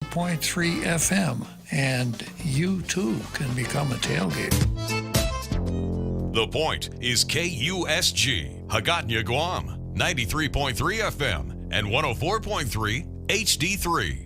94.3 FM, and you too can become a tailgater. The Point is KUSG, Hagåtña, Guam, 93.3 FM and 104.3 HD3.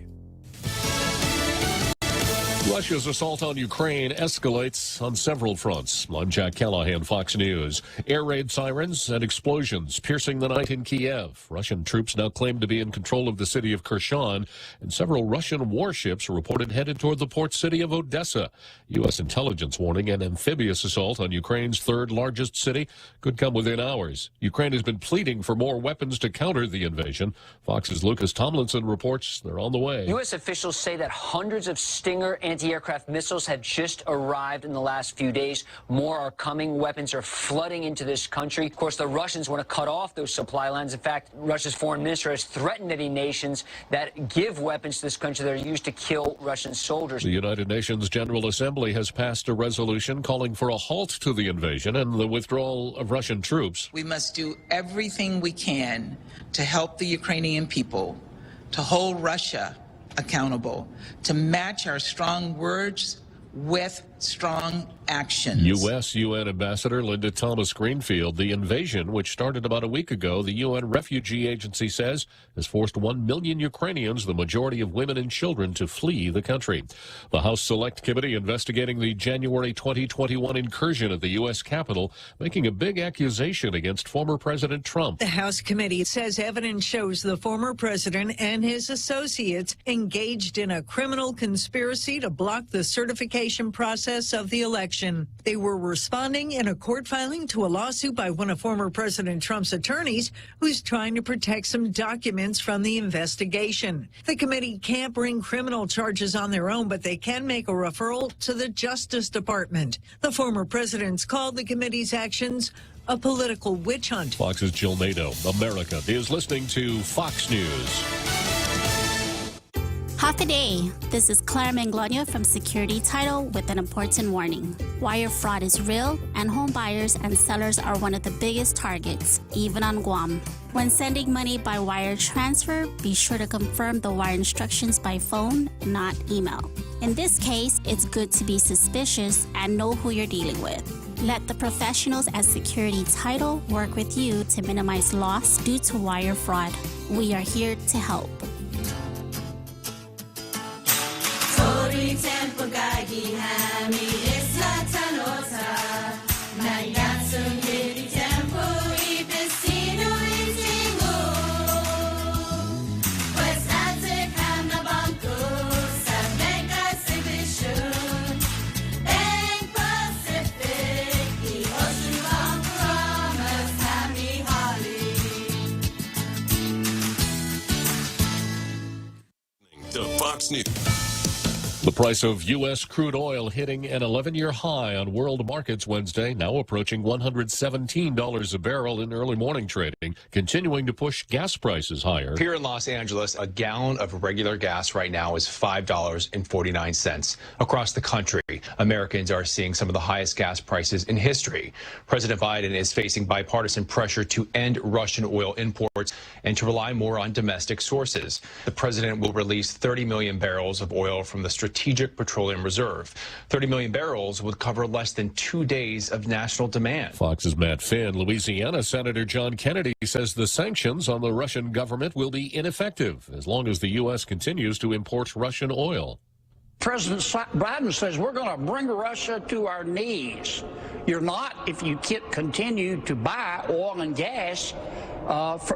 Russia's assault on Ukraine escalates on several fronts. I'm Jack Callahan, Fox News. Air raid sirens and explosions piercing the night in Kiev. Russian troops now claim to be in control of the city of Kherson, and several Russian warships are reported headed toward the port city of Odessa. U.S. intelligence warning an amphibious assault on Ukraine's third largest city could come within hours. Ukraine has been pleading for more weapons to counter the invasion. Fox's Lucas Tomlinson reports they're on the way. U.S. officials say that hundreds of Stinger anti-aircraft missiles have just arrived in the last few days. More are coming. Weapons are flooding into this country. Of course, the Russians want to cut off those supply lines. In fact, Russia's foreign minister has threatened any nations that give weapons to this country that are used to kill Russian soldiers. The United Nations General Assembly has passed a resolution calling for a halt to the invasion and the withdrawal of Russian troops. We must do everything we can to help the Ukrainian people, to hold Russia accountable, to match our strong words with strong actions. U.S. UN Ambassador Linda Thomas-Greenfield. The invasion, which started about a week ago, the UN Refugee Agency says, has forced 1 million Ukrainians, the majority of women and children, to flee the country. The House Select Committee investigating the January 2021 incursion at the U.S. Capitol, making a big accusation against former President Trump. The House committee says evidence shows the former president and his associates engaged in a criminal conspiracy to block the certification process of the election. They were responding in a court filing to a lawsuit by one of former President Trump's attorneys who's trying to protect some documents from the investigation. The committee can't bring criminal charges on their own, but they can make a referral to the Justice Department. The former president's called the committee's actions a political witch hunt. Fox's Jill Nato. America is listening to Fox News. Half a day. This is Clara Manglona from Security Title with an important warning. Wire fraud is real, and home buyers and sellers are one of the biggest targets, even on Guam. When sending money by wire transfer, be sure to confirm the wire instructions by phone, not email. In this case, it's good to be suspicious and know who you're dealing with. Let the professionals at Security Title work with you to minimize loss due to wire fraud. We are here to help. Fox News. The price of U.S. crude oil hitting an 11-year high on world markets Wednesday, now approaching $117 a barrel in early morning trading, continuing to push gas prices higher. Here in Los Angeles, a gallon of regular gas right now is $5.49. Across the country, Americans are seeing some of the highest gas prices in history. President Biden is facing bipartisan pressure to end Russian oil imports and to rely more on domestic sources. The president will release 30 million barrels of oil from the Strategic Petroleum Reserve. 30 million barrels would cover less than 2 days of national demand. Fox's Matt Finn. Louisiana Senator John Kennedy says the sanctions on the Russian government will be ineffective as long as the U.S. continues to import Russian oil. President Biden says we're going to bring Russia to our knees. You're not if you continue to buy oil and gas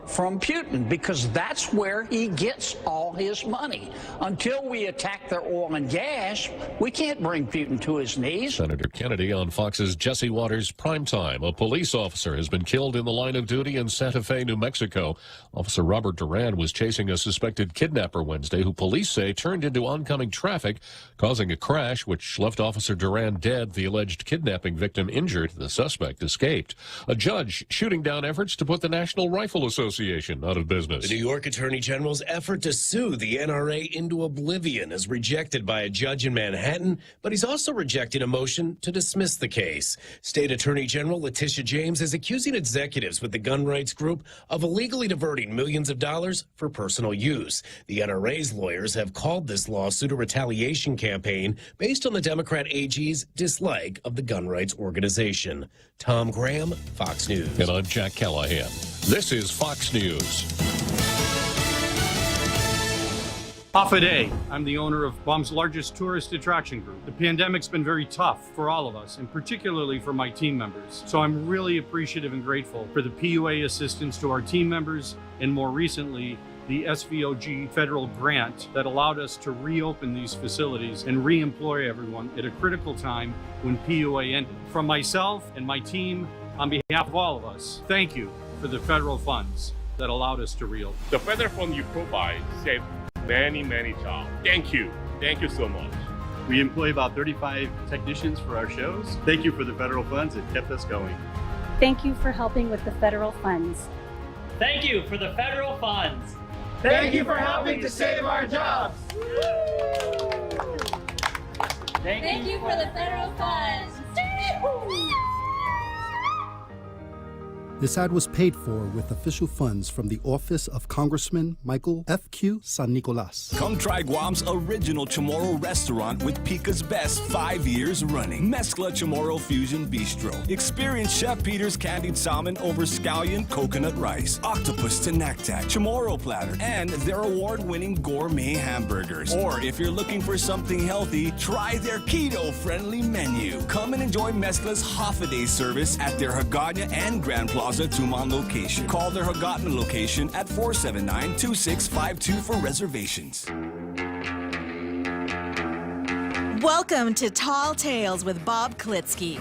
from Putin, because that's where he gets all his money. Until we attack their oil and gas, we can't bring Putin to his knees. Senator Kennedy on Fox's Jesse Waters Primetime. A police officer has been killed in the line of duty in Santa Fe, New Mexico. Officer Robert Duran was chasing a suspected kidnapper Wednesday, who police say turned into oncoming traffic, causing a crash which left Officer Duran dead, the alleged kidnapping victim injured. The suspect escaped. A judge shooting down efforts to put the National Rifle Association out of business. The New York Attorney General's effort to sue the NRA into oblivion is rejected by a judge in Manhattan, but he's also rejecting a motion to dismiss the case. State Attorney General Letitia James is accusing executives with the gun rights group of illegally diverting millions of dollars for personal use. The NRA's lawyers have called this lawsuit a retaliation campaign based on the Democrat AG's dislike of the gun rights organization. Tom Graham, Fox News. And I'm Jack Callahan. This is Fox News. Hafa Day. I'm the owner of Guam's largest tourist attraction group. The pandemic's been very tough for all of us, and particularly for my team members. So I'm really appreciative and grateful for the PUA assistance to our team members, and more recently, the SVOG federal grant that allowed us to reopen these facilities and re-employ everyone at a critical time when PUA ended. From myself and my team, on behalf of all of us, thank you for the federal funds that allowed us to reopen. The federal fund you provide saved many, many jobs. Thank you. Thank you so much. We employ about 35 technicians for our shows. Thank you for the federal funds. It kept us going. Thank you for helping with the federal funds. Thank you for the federal funds. Thank you for helping to save our jobs. Thank you for the federal funds. This ad was paid for with official funds from the office of Congressman Michael F.Q. San Nicolas. Come try Guam's original Chamorro restaurant with Pica's Best 5 years running. Mezcla Chamorro Fusion Bistro. Experience Chef Peter's candied salmon over scallion coconut rice, octopus to naktak, Chamorro platter, and their award-winning gourmet hamburgers. Or if you're looking for something healthy, try their keto-friendly menu. Come and enjoy Mezcla's Hafa Day service at their Hagåtña and Grand Plaza Tumon location. Call their Hagåtña location at 479-2652 for reservations. Welcome to Tall Tales with Bob Klitzkie,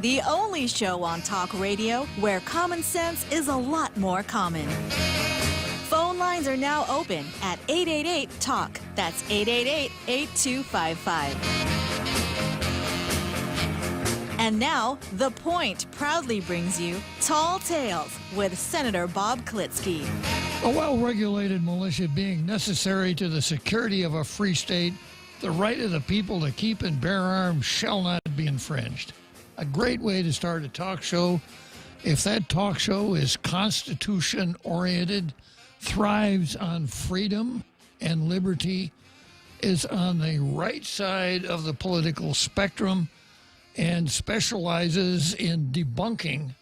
the only show on talk radio where common sense is a lot more common. Phone lines are now open at 888-TALK. That's 888-8255. And now, The Point proudly brings you Tall Tales with Senator Bob Klitzkie. A well-regulated militia being necessary to the security of a free state, the right of the people to keep and bear arms shall not be infringed. A great way to start a talk show. If that talk show is Constitution-oriented, thrives on freedom and liberty, is on the right side of the political spectrum, and specializes in debunking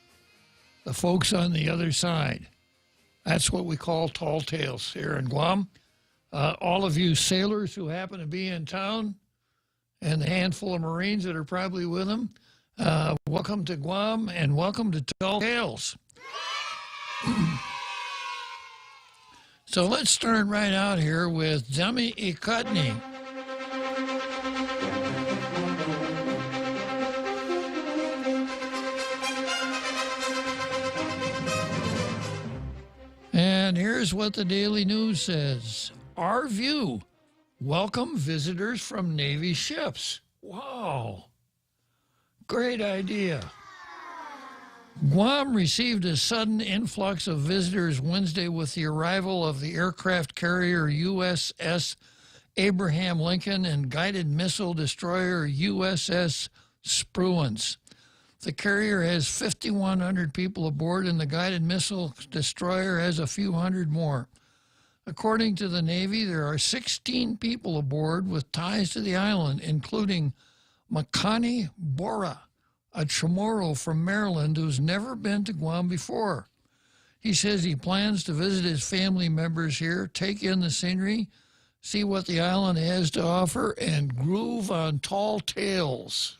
the folks on the other side. That's what we call Tall Tales here in Guam. All of you sailors who happen to be in town and the handful of Marines that are probably with them, welcome to Guam and welcome to Tall Tales. So let's start right out here with Demi Ikutni. And here's what the Daily News says. Our view, welcome visitors from Navy ships. Wow. Great idea. Guam received a sudden influx of visitors Wednesday with the arrival of the aircraft carrier USS Abraham Lincoln and guided missile destroyer USS Spruance. The carrier has 5,100 people aboard, and the guided missile destroyer has a few hundred more. According to the Navy, there are 16 people aboard with ties to the island, including Makani Bora, a Chamorro from Maryland who's never been to Guam before. He says he plans to visit his family members here, take in the scenery, see what the island has to offer, and groove on Tall Tales.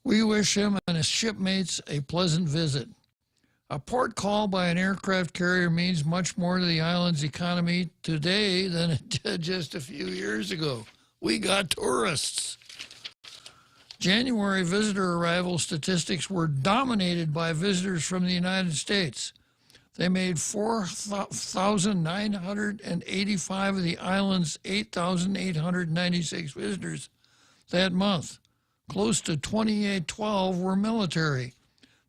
We wish him and his shipmates a pleasant visit. A port call by an aircraft carrier means much more to the island's economy today than it did just a few years ago. We got tourists. January visitor arrival statistics were dominated by visitors from the United States. They made 4,985 of the island's 8,896 visitors that month. Close to 2,812 were military.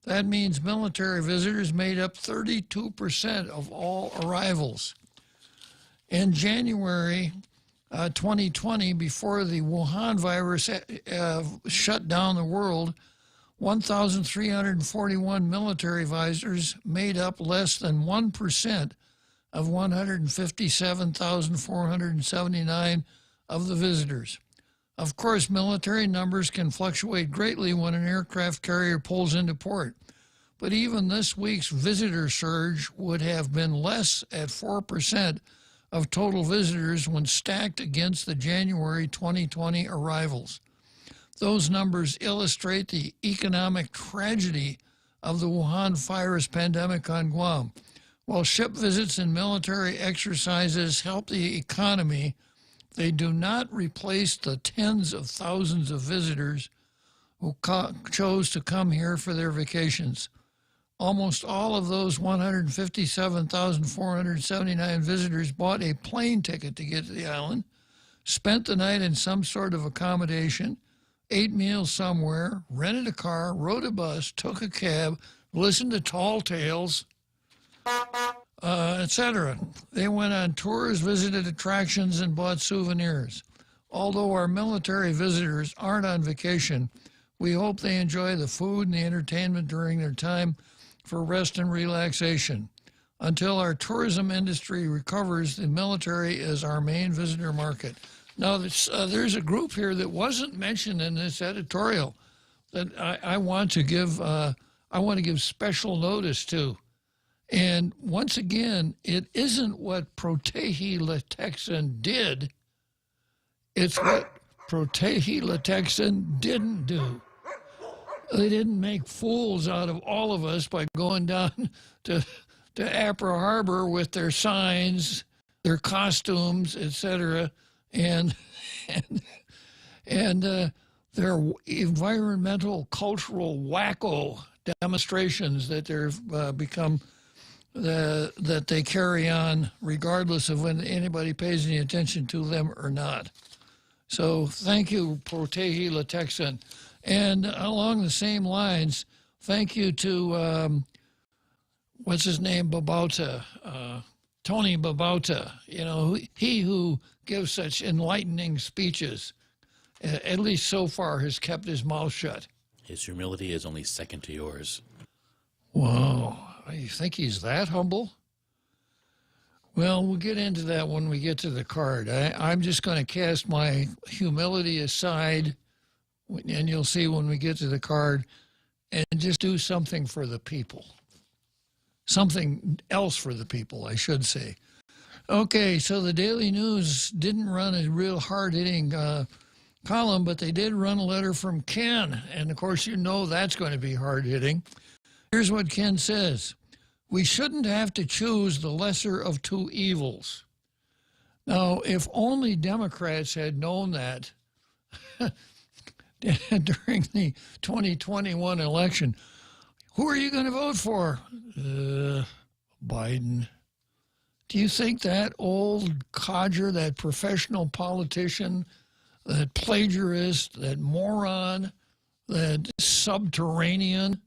That means military visitors made up 32% of all arrivals. In January 2020, before the Wuhan virus shut down the world, 1,341 military visitors made up less than 1% of 157,479 of the visitors. Of course, military numbers can fluctuate greatly when an aircraft carrier pulls into port. But even this week's visitor surge would have been less at 4% of total visitors when stacked against the January 2020 arrivals. Those numbers illustrate the economic tragedy of the Wuhan virus pandemic on Guam. While ship visits and military exercises help the economy, they do not replace the tens of thousands of visitors who chose to come here for their vacations. Almost all of those 157,479 visitors bought a plane ticket to get to the island, spent the night in some sort of accommodation, ate meals somewhere, rented a car, rode a bus, took a cab, listened to tall tales, etc. They went on tours, visited attractions, and bought souvenirs. Although our military visitors aren't on vacation, we hope they enjoy the food and the entertainment during their time for rest and relaxation. Until our tourism industry recovers, the military is our main visitor market. Now, there's a group here that wasn't mentioned in this editorial that I want to give special notice to. And once again, it isn't what Protehee-Litexen did. It's what Protehee-Litexen didn't do. They didn't make fools out of all of us by going down to Apra Harbor with their signs, their costumes, etc., and their environmental, cultural wacko demonstrations that they've become, that they carry on regardless of when anybody pays any attention to them or not. So thank you, Protehee-Litexen. And along the same lines, thank you to, what's his name, Babauta, Tony Babauta, you know, he who gives such enlightening speeches, at least so far, has kept his mouth shut. His humility is only second to yours. Whoa, you think he's that humble? Well, we'll get into that when we get to the card. I'm just going to cast my humility aside, and you'll see when we get to the card, and just do something for the people. Something else for the people, I should say. Okay, so the Daily News didn't run a real hard-hitting column, but they did run a letter from Ken, and of course you know that's going to be hard-hitting. Here's what Ken says. We shouldn't have to choose the lesser of two evils. Now, if only Democrats had known that during the 2021 election, who are you going to vote for? Biden. Do you think that old codger, that professional politician, that plagiarist, that moron, that subterranean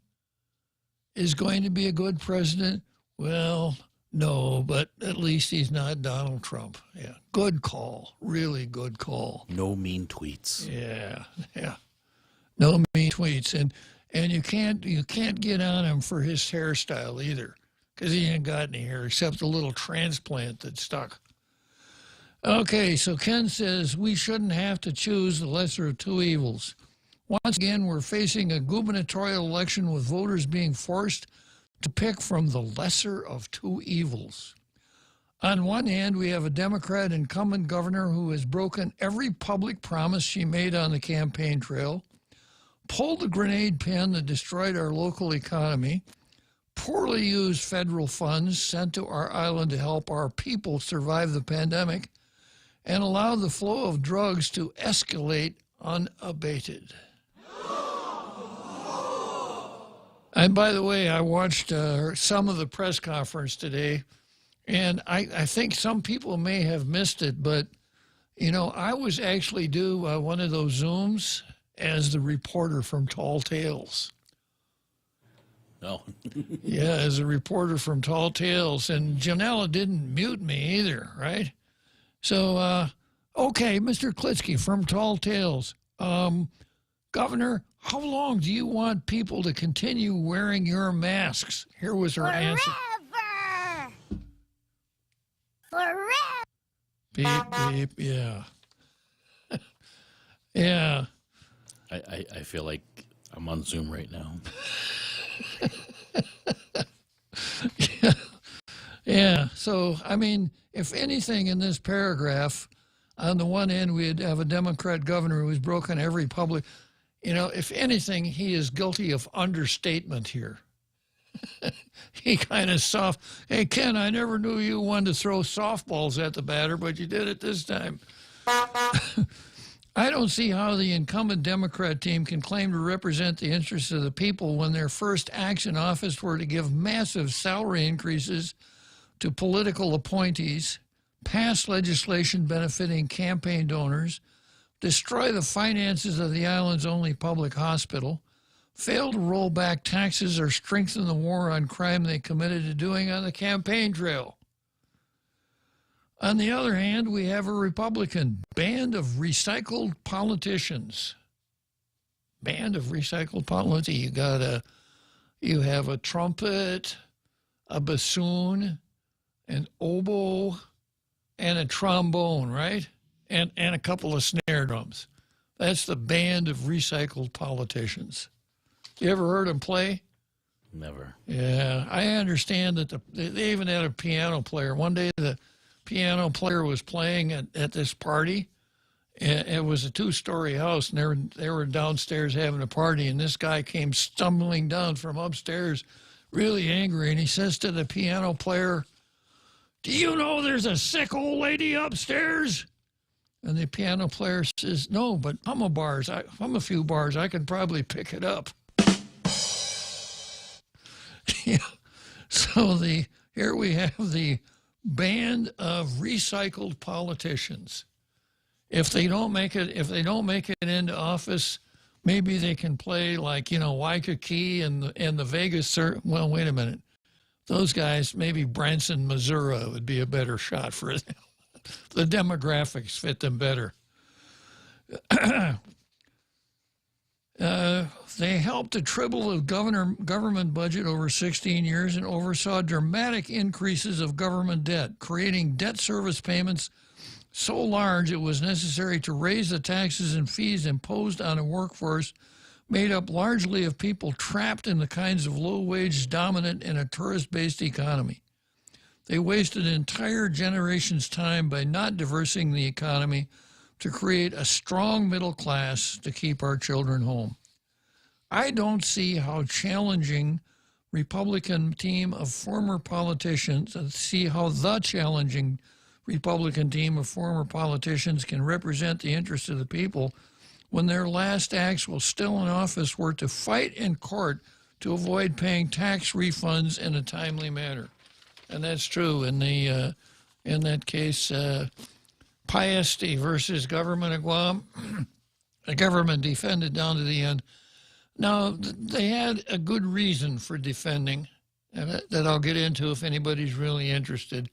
is going to be a good president? Well, no, but at least he's not Donald Trump. Yeah, good call. Really good call. No mean tweets. Yeah. No mean tweets. And you can't get on him for his hairstyle either, because he ain't got any hair except a little transplant that stuck. Okay, so Ken says we shouldn't have to choose the lesser of two evils. Once again, we're facing a gubernatorial election with voters being forced to pick from the lesser of two evils. On one hand, we have a Democrat incumbent governor who has broken every public promise she made on the campaign trail, pulled the grenade pin that destroyed our local economy, poorly used federal funds sent to our island to help our people survive the pandemic, and allowed the flow of drugs to escalate unabated. And by the way, I watched some of the press conference today, and I think some people may have missed it, but, you know, I was actually due one of those Zooms as the reporter from Tall Tales. No. Yeah, as a reporter from Tall Tales. And Janella didn't mute me either, right? So, okay, Mr. Klitzkie from Tall Tales. Governor, how long do you want people to continue wearing your masks? Here was her answer. Forever. Beep, beep, yeah. Yeah. I feel like I'm on Zoom right now. Yeah. So, I mean, if anything in this paragraph, on the one end, we'd have a Democrat governor who's broken every public, if anything, he is guilty of understatement here. He kind of soft. Hey, Ken, I never knew you wanted to throw softballs at the batter, but you did it this time. I don't see how the incumbent Democrat team can claim to represent the interests of the people when their first acts in office were to give massive salary increases to political appointees, pass legislation benefiting campaign donors, destroy the finances of the island's only public hospital, fail to roll back taxes or strengthen the war on crime they committed to doing on the campaign trail. On the other hand, we have a Republican band of recycled politicians. Band of recycled politicians. You have a trumpet, a bassoon, an oboe, and a trombone, right? And a couple of snare drums. That's the band of recycled politicians. You ever heard them play? Never. Yeah, I understand that they even had a piano player. One day the piano player was playing at this party. And it was a 2-story house, and they were downstairs having a party, and this guy came stumbling down from upstairs really angry, and he says to the piano player, "Do you know there's a sick old lady upstairs?" And the piano player says, "No, but I'm a few bars, I can probably pick it up." Yeah. So here we have the band of recycled politicians. If they don't make it into office, maybe they can play like Waikiki and the Vegas. Well, wait a minute, those guys, maybe Branson, Missouri would be a better shot for them. The demographics fit them better. They helped to triple the government budget over 16 years and oversaw dramatic increases of government debt, creating debt service payments so large it was necessary to raise the taxes and fees imposed on a workforce made up largely of people trapped in the kinds of low-wage dominant in a tourist-based economy. They wasted an entire generation's time by not diversifying the economy to create a strong middle class to keep our children home. I don't see how challenging Republican team of former politicians, can represent the interests of the people when their last acts while still in office were to fight in court to avoid paying tax refunds in a timely manner. And that's true in that case, Piesti versus government of Guam. The government defended down to the end. Now, they had a good reason for defending, and that I'll get into if anybody's really interested,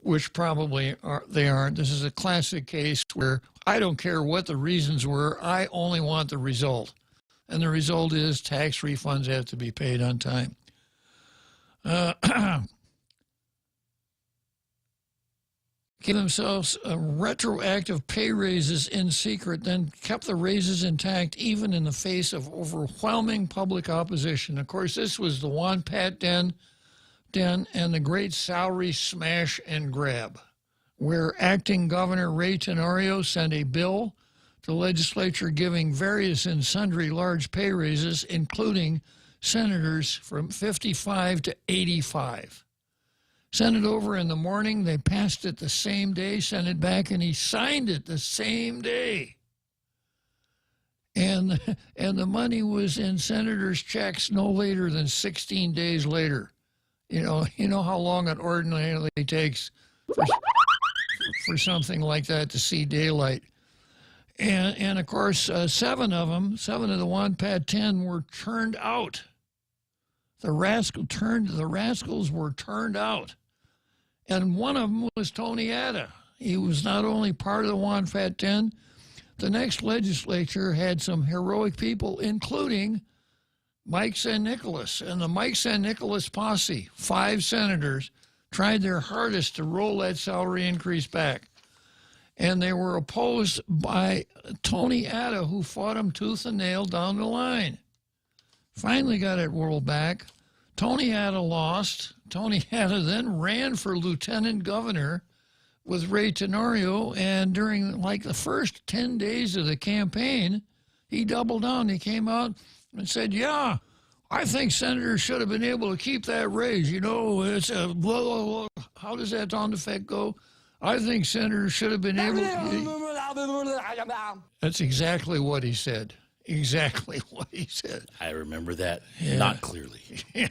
which probably they aren't. This is a classic case where I don't care what the reasons were, I only want the result. And the result is tax refunds have to be paid on time. Give themselves retroactive pay raises in secret, then kept the raises intact even in the face of overwhelming public opposition. Of course, this was the Wonpat Den and the great salary smash and grab, where acting Governor Ray Tenorio sent a bill to the legislature giving various and sundry large pay raises, including senators from 55 to 85. Sent it over in the morning. They passed it the same day, sent it back, and he signed it the same day. And the money was in senators' checks no later than 16 days later. You know how long it ordinarily takes for something like that to see daylight. And of course, seven of the Wonpat 10 were turned out. The rascals were turned out. And one of them was Tony Atta. He was not only part of the WANFAT 10, the next legislature had some heroic people, including Mike San Nicolas. And the Mike San Nicolas posse, 5 senators, tried their hardest to roll that salary increase back. And they were opposed by Tony Atta, who fought him tooth and nail down the line. Finally got it rolled back. Tony Atta lost. Tony Atta then ran for lieutenant governor with Ray Tenorio, and during like the first 10 days of the campaign, he doubled down. He came out and said, yeah, I think senators should have been able to keep that raise. You know, it's a blah, blah, blah. How does that sound effect go? I think senators should have been able to. That's exactly what he said. Exactly what he said. I remember that Yeah. not clearly. Yeah.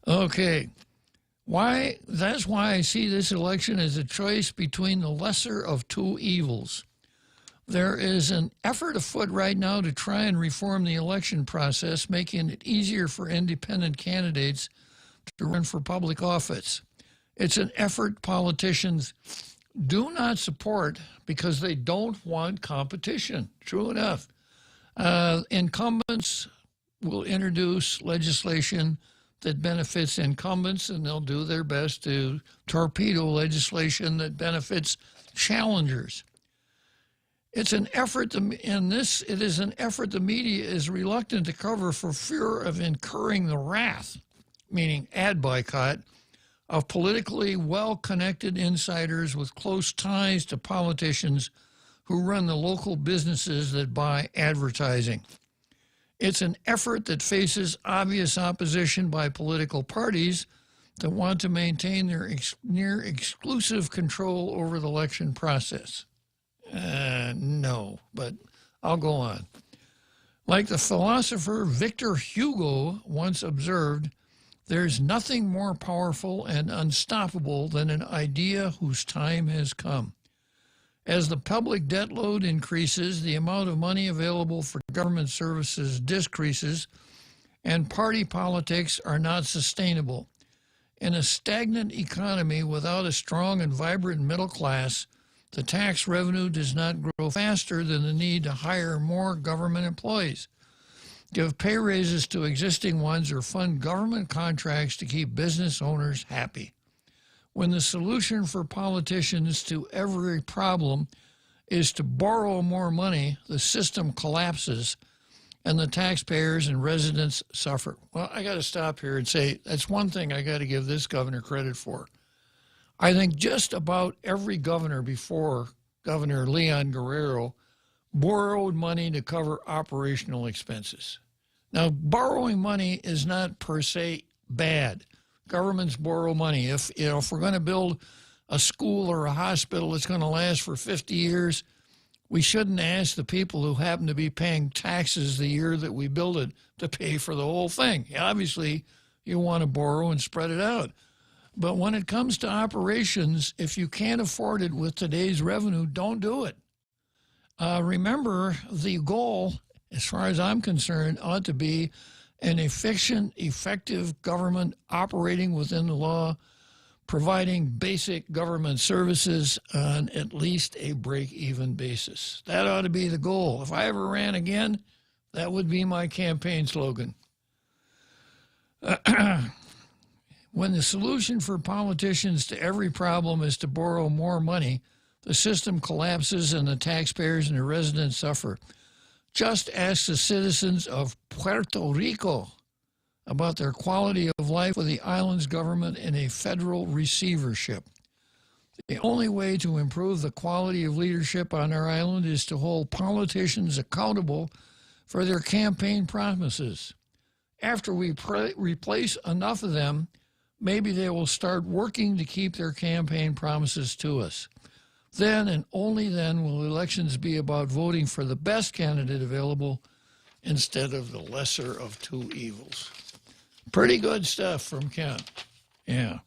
Okay. That's why I see this election as a choice between the lesser of two evils. There is an effort afoot right now to try and reform the election process, making it easier for independent candidates to run for public office. It's an effort politicians do not support because they don't want competition. True enough. Incumbents will introduce legislation that benefits incumbents, and they'll do their best to torpedo legislation that benefits challengers. It is an effort the media is reluctant to cover for fear of incurring the wrath, meaning ad boycott, of politically well-connected insiders with close ties to politicians who run the local businesses that buy advertising. It's an effort that faces obvious opposition by political parties that want to maintain their near exclusive control over the election process. No, but I'll go on. Like the philosopher Victor Hugo once observed, there's nothing more powerful and unstoppable than an idea whose time has come. As the public debt load increases, the amount of money available for government services decreases, and party politics are not sustainable. In a stagnant economy without a strong and vibrant middle class, the tax revenue does not grow faster than the need to hire more government employees, give pay raises to existing ones, or fund government contracts to keep business owners happy. When the solution for politicians to every problem is to borrow more money, the system collapses and the taxpayers and residents suffer. Well, I got to stop here and say that's one thing I got to give this governor credit for. I think just about every governor before Governor Leon Guerrero borrowed money to cover operational expenses. Now, borrowing money is not per se bad. Governments borrow money. If we're going to build a school or a hospital that's going to last for 50 years, we shouldn't ask the people who happen to be paying taxes the year that we build it to pay for the whole thing. Obviously, you want to borrow and spread it out. But when it comes to operations, if you can't afford it with today's revenue, don't do it. Remember, the goal, as far as I'm concerned, ought to be an efficient, effective government operating within the law, providing basic government services on at least a break-even basis. That ought to be the goal. If I ever ran again, that would be my campaign slogan. When the solution for politicians to every problem is to borrow more money, the system collapses and the taxpayers and the residents suffer. Just ask the citizens of Puerto Rico about their quality of life with the island's government in a federal receivership. The only way to improve the quality of leadership on our island is to hold politicians accountable for their campaign promises. After we replace enough of them, maybe they will start working to keep their campaign promises to us. Then and only then will elections be about voting for the best candidate available instead of the lesser of two evils. Pretty good stuff from Ken. Yeah.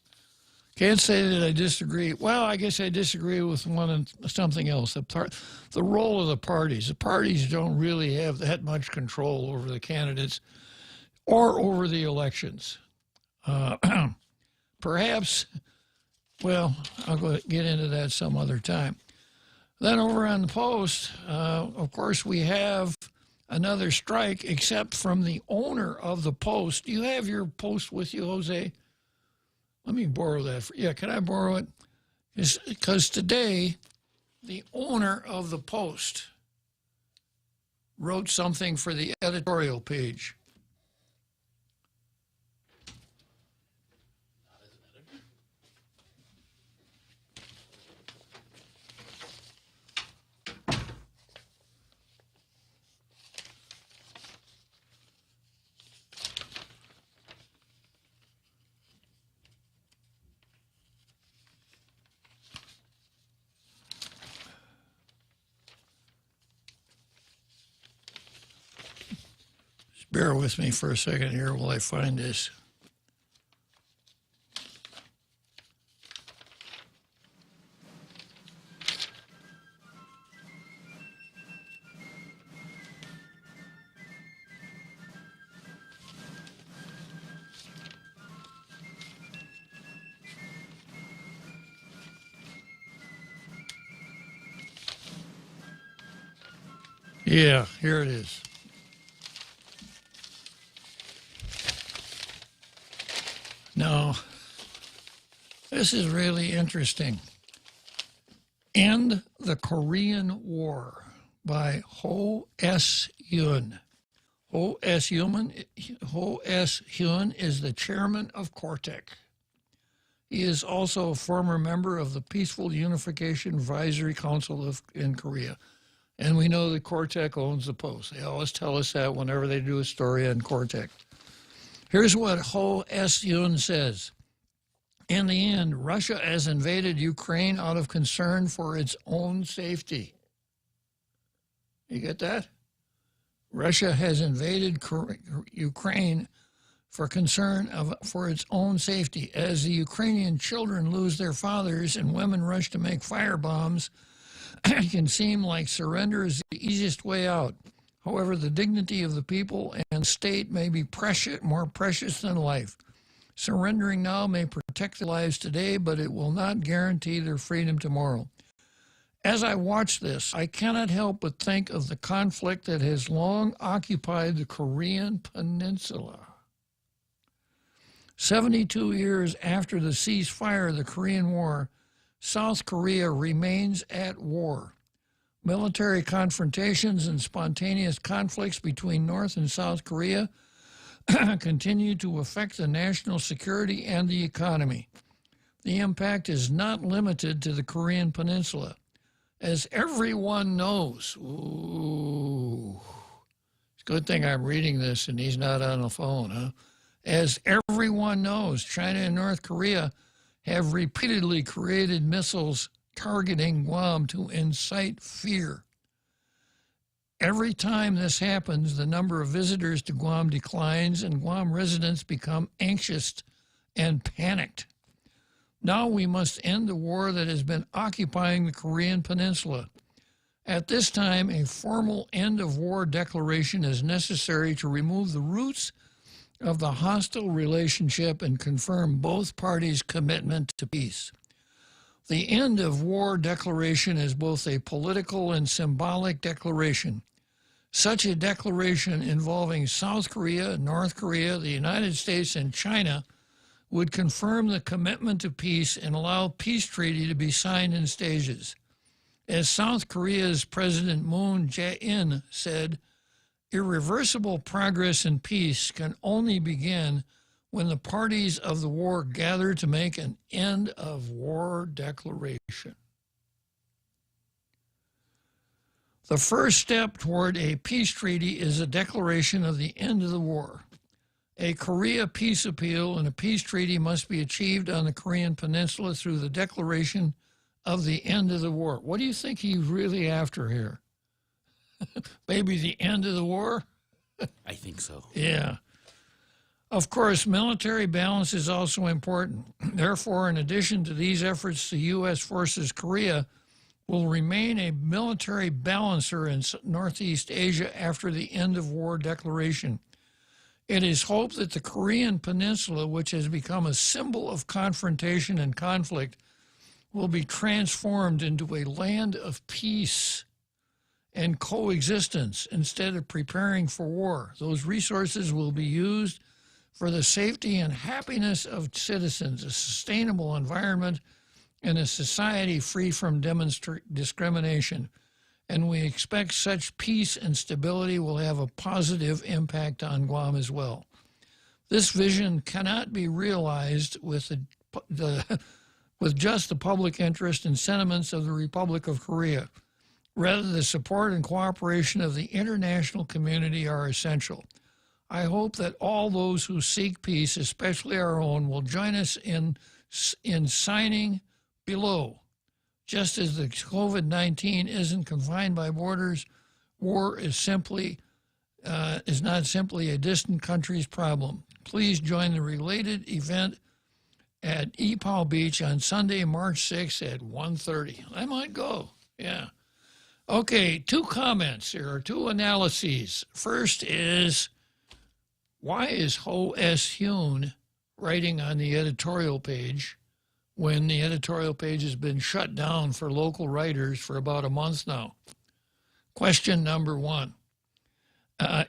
Can't say that I disagree. Well, I guess I disagree with one and something else. The role of the parties. The parties don't really have that much control over the candidates. or over the elections. Perhaps, well, I'll get into that some other time. Then over on the Post, of course, we have another strike, except from the owner of the Post. Do you have your Post with you, Jose? Let me borrow that. Yeah, can I borrow it? Because today, the owner of the Post wrote something for the editorial page. Bear with me for a second here while I find this. Yeah, here it is. Now, this is really interesting. End the Korean War by Ho S. Hyun. Ho S. Hyun is the chairman of Quartek. He is also a former member of the Peaceful Unification Advisory Council in Korea. And we know that Quartek owns the Post. They always tell us that whenever they do a story on Quartek. Here's what Ho S-Yoon says. In the end, Russia has invaded Ukraine out of concern for its own safety. You get that? Russia has invaded Ukraine for concern for its own safety. As the Ukrainian children lose their fathers and women rush to make firebombs, it can seem like surrender is the easiest way out. However, the dignity of the people and state may be more precious than life. Surrendering now may protect their lives today, but it will not guarantee their freedom tomorrow. As I watch this, I cannot help but think of the conflict that has long occupied the Korean Peninsula. 72 years after the ceasefire of the Korean War, South Korea remains at war. Military confrontations and spontaneous conflicts between North and South Korea continue to affect the national security and the economy. The impact is not limited to the Korean Peninsula. As everyone knows, it's a good thing I'm reading this and he's not on the phone, huh? As everyone knows, China and North Korea have repeatedly created missiles targeting Guam to incite fear. Every time this happens, the number of visitors to Guam declines and Guam residents become anxious and panicked. Now we must end the war that has been occupying the Korean Peninsula. At this time, a formal end-of-war declaration is necessary to remove the roots of the hostile relationship and confirm both parties' commitment to peace. The end-of-war declaration is both a political and symbolic declaration. Such a declaration involving South Korea, North Korea, the United States, and China would confirm the commitment to peace and allow peace treaty to be signed in stages. As South Korea's President Moon Jae-in said, irreversible progress in peace can only begin when the parties of the war gather to make an end-of-war declaration. The first step toward a peace treaty is a declaration of the end of the war. A Korea peace appeal and a peace treaty must be achieved on the Korean Peninsula through the declaration of the end of the war. What do you think he's really after here? Maybe the end of the war? I think so. Yeah. Of course, military balance is also important. Therefore, in addition to these efforts, the U.S. forces Korea will remain a military balancer in Northeast Asia after the end-of-war declaration. It is hoped that the Korean Peninsula, which has become a symbol of confrontation and conflict, will be transformed into a land of peace and coexistence instead of preparing for war. Those resources will be used for the safety and happiness of citizens, a sustainable environment, and a society free from discrimination. And we expect such peace and stability will have a positive impact on Guam as well. This vision cannot be realized with just the public interest and sentiments of the Republic of Korea. Rather, the support and cooperation of the international community are essential. I hope that all those who seek peace, especially our own, will join us in signing below. Just as the COVID-19 isn't confined by borders, war is not simply a distant country's problem. Please join the related event at Epau Beach on Sunday, March 6th at 1:30. I might go, yeah. Okay, 2 comments here, or 2 analyses. First is, why is Ho S. Hyun writing on the editorial page when the editorial page has been shut down for local writers for about a month now? Question number 1,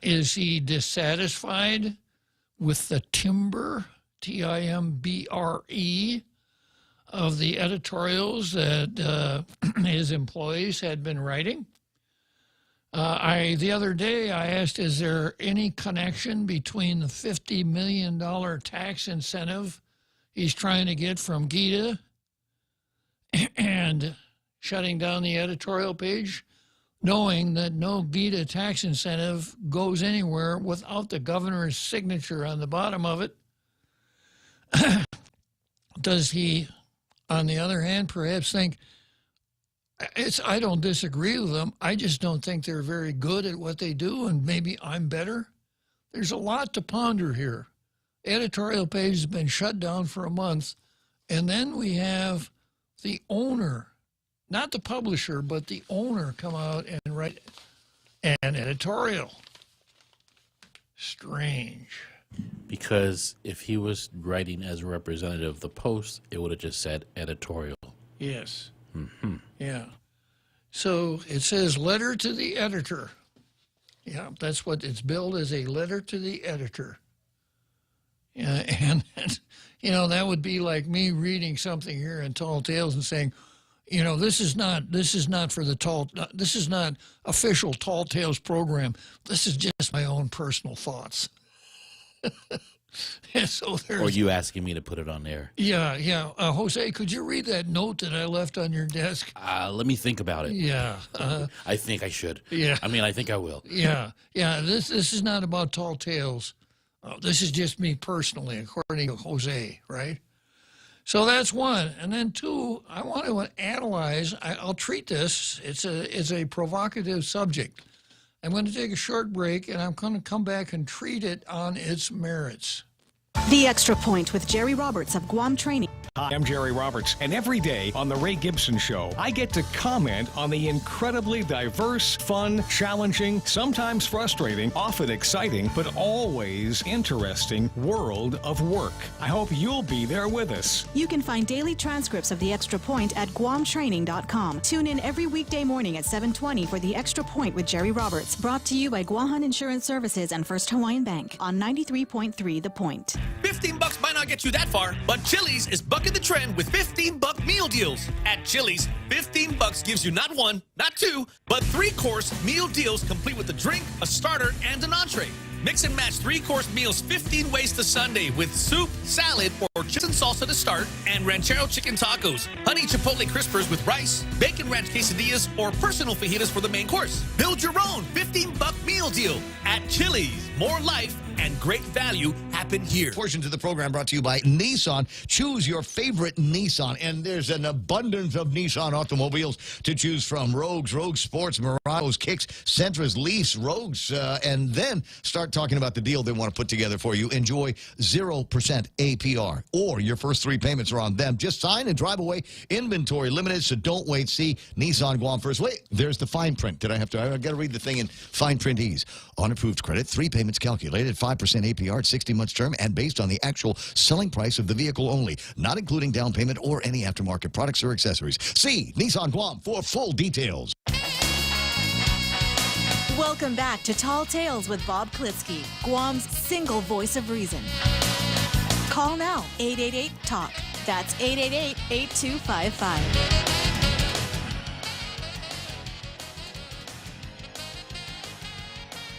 is he dissatisfied with the timbre, Timbre, of the editorials that his employees had been writing? The other day I asked, is there any connection between the $50 million tax incentive he's trying to get from Gita and shutting down the editorial page, knowing that no Gita tax incentive goes anywhere without the governor's signature on the bottom of it? Does he, on the other hand, perhaps think, I don't disagree with them, I just don't think they're very good at what they do, and maybe I'm better? There's a lot to ponder here. Editorial page has been shut down for a month, and then we have the owner, not the publisher, but the owner come out and write an editorial. Strange. Because if he was writing as a representative of the Post, it would have just said editorial. Yes. Mm-hmm. Yeah. So it says letter to the editor. Yeah, that's what it's billed as, a letter to the editor. Yeah, and you know, that would be like me reading something here in Tall Tales and saying, you know, this is not for the this is not official Tall Tales program. This is just my own personal thoughts. And so or you asking me to put it on there. Yeah. Jose, could you read that note that I left on your desk? Let me think about it. Yeah. I think I should. Yeah. I mean, I think I will. Yeah. This is not about Tall Tales. This is just me personally, according to Jose, right? So that's 1. And then 2, I want to analyze, I'll treat this, it's a provocative subject. I'm going to take a short break, and I'm going to come back and treat it on its merits. The Extra Point with Jerry Roberts of Guam Training. Hi, I'm Jerry Roberts, and every day on The Ray Gibson Show, I get to comment on the incredibly diverse, fun, challenging, sometimes frustrating, often exciting, but always interesting world of work. I hope you'll be there with us. You can find daily transcripts of The Extra Point at GuamTraining.com. Tune in every weekday morning at 7:20 for The Extra Point with Jerry Roberts, brought to you by Guahan Insurance Services and First Hawaiian Bank on 93.3 The Point. $15 might not get you that far, but Chili's is bucking the trend with $15 meal deals. At Chili's, $15 gives you not 1, not 2, but 3-course meal deals complete with a drink, a starter, and an entree. Mix and match 3-course meals 15 ways to Sunday with soup, salad, or chips and salsa to start, and ranchero chicken tacos, honey chipotle crispers with rice, bacon ranch quesadillas, or personal fajitas for the main course. Build your own $15 meal deal at Chili's. More life and great value happen here. Portions of the program brought to you by Nissan. Choose your favorite Nissan, and there's an abundance of Nissan automobiles to choose from. Rogues, Rogue Sports, Muranos, Kicks, Sentras, Leafs, Rogues, and then start talking about the deal they want to put together for you. Enjoy 0% APR, or your first 3 payments are on them. Just sign and drive away. Inventory limited, so don't wait. See Nissan Guam first. Wait, there's the fine print. I got to read the thing in fine print ease. On approved credit, 3 payments calculated, 5% APR, 60 months term, and based on the actual selling price of the vehicle only, not including down payment or any aftermarket products or accessories. See Nissan Guam for full details. Welcome back to Tall Tales with Bob Klitzkie, Guam's single voice of reason. Call now, 888-TALK. That's 888-8255.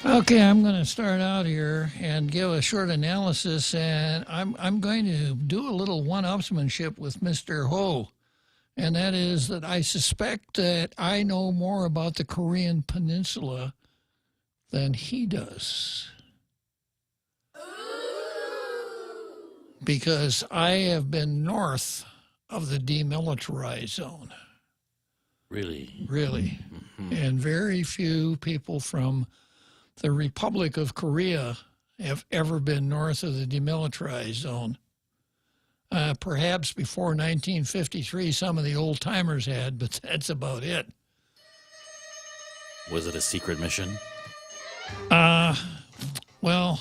Okay, I'm going to start out here and give a short analysis, and I'm going to do a little one-upsmanship with Mr. Ho, and that is that I suspect that I know more about the Korean Peninsula than he does. Because I have been north of the demilitarized zone. Really? Really. Mm-hmm. And very few people from the Republic of Korea have ever been north of the demilitarized zone. Perhaps before 1953, some of the old-timers had, but that's about it. Was it a secret mission? Well...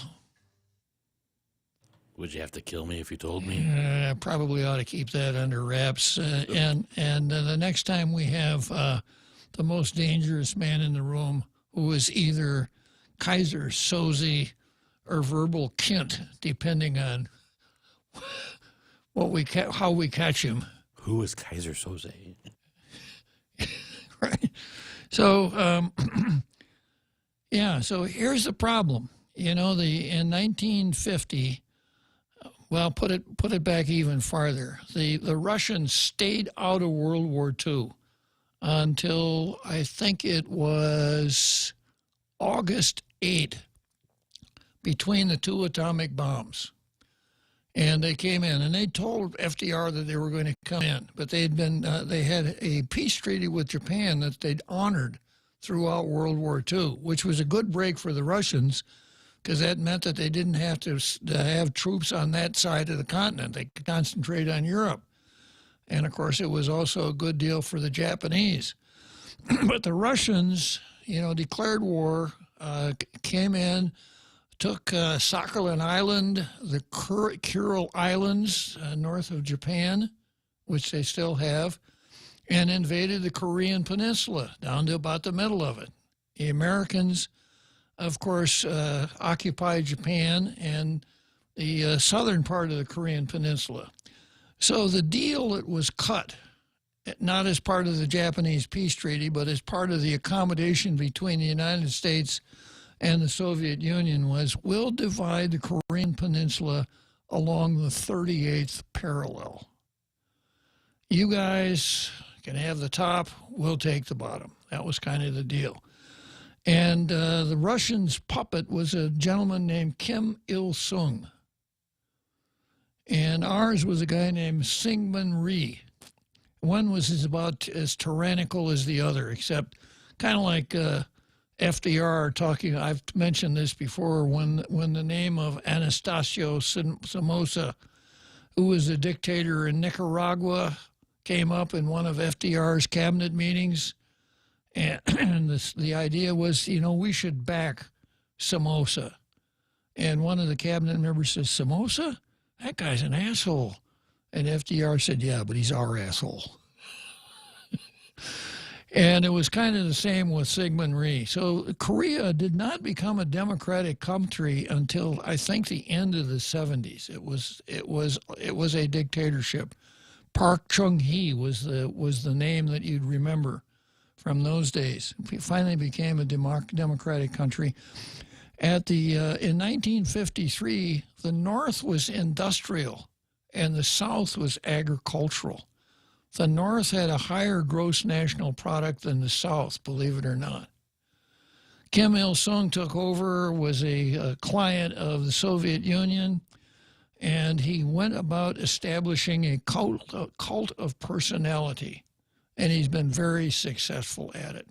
Would you have to kill me if you told me? I probably ought to keep that under wraps. And the next time we have the most dangerous man in the room, who is either Kaiser Soze or verbal Kint, depending on how we catch him. Who is Kaiser Soze? Right. So, yeah. So here's the problem. You know, in 1950. Well, put it back even farther. The Russians stayed out of World War II until I think it was August 8, between the 2 atomic bombs. And they came in, and they told FDR that they were going to come in, but they had a peace treaty with Japan that they'd honored throughout World War II, which was a good break for the Russians, because that meant that they didn't have to have troops on that side of the continent. They could concentrate on Europe. And, of course, it was also a good deal for the Japanese. But the Russians, declared war, came in, took Sakhalin Island, the Kuril Islands north of Japan, which they still have, and invaded the Korean Peninsula down to about the middle of it. The Americans, of course, occupied Japan and the southern part of the Korean Peninsula. So the deal that was cut, not as part of the Japanese peace treaty, but as part of the accommodation between the United States and the Soviet Union, was we'll divide the Korean Peninsula along the 38th parallel. You guys can have the top, we'll take the bottom. That was kind of the deal. And the Russians' puppet was a gentleman named Kim Il-sung. And ours was a guy named Syngman Rhee. One was about as tyrannical as the other, except kind of like FDR talking. I've mentioned this before, when the name of Anastasio Somoza, who was a dictator in Nicaragua, came up in one of FDR's cabinet meetings. And the idea was, we should back Somoza. And one of the cabinet members says, Somoza? That guy's an asshole. And FDR said, yeah, but he's our asshole. And it was kind of the same with Syngman Rhee. So Korea did not become a democratic country until, I think, the end of the 70s. It was a dictatorship. Park Chung-hee was the name that you'd remember from those days. It finally became a democratic country. In 1953, the North was industrial and the South was agricultural. The North had a higher gross national product than the South, believe it or not. Kim Il-sung took over, was a client of the Soviet Union, and he went about establishing a cult of personality, and he's been very successful at it.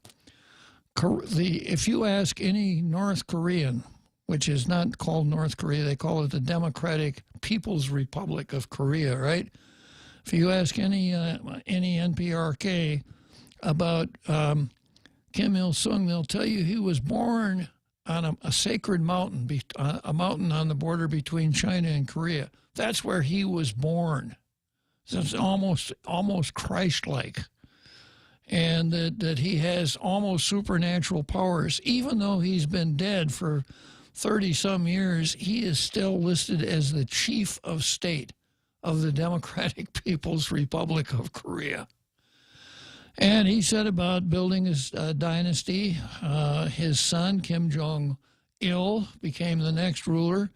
If you ask any North Korean, which is not called North Korea, they call it the Democratic People's Republic of Korea, right? If you ask any NPRK about Kim Il-sung, they'll tell you he was born on a sacred mountain, a mountain on the border between China and Korea. That's where he was born. So it's almost Christ-like. And that he has almost supernatural powers. Even though he's been dead for 30-some years, he is still listed as the chief of state of the Democratic People's Republic of Korea. And he set about building his dynasty. His son, Kim Jong-il, became the next ruler.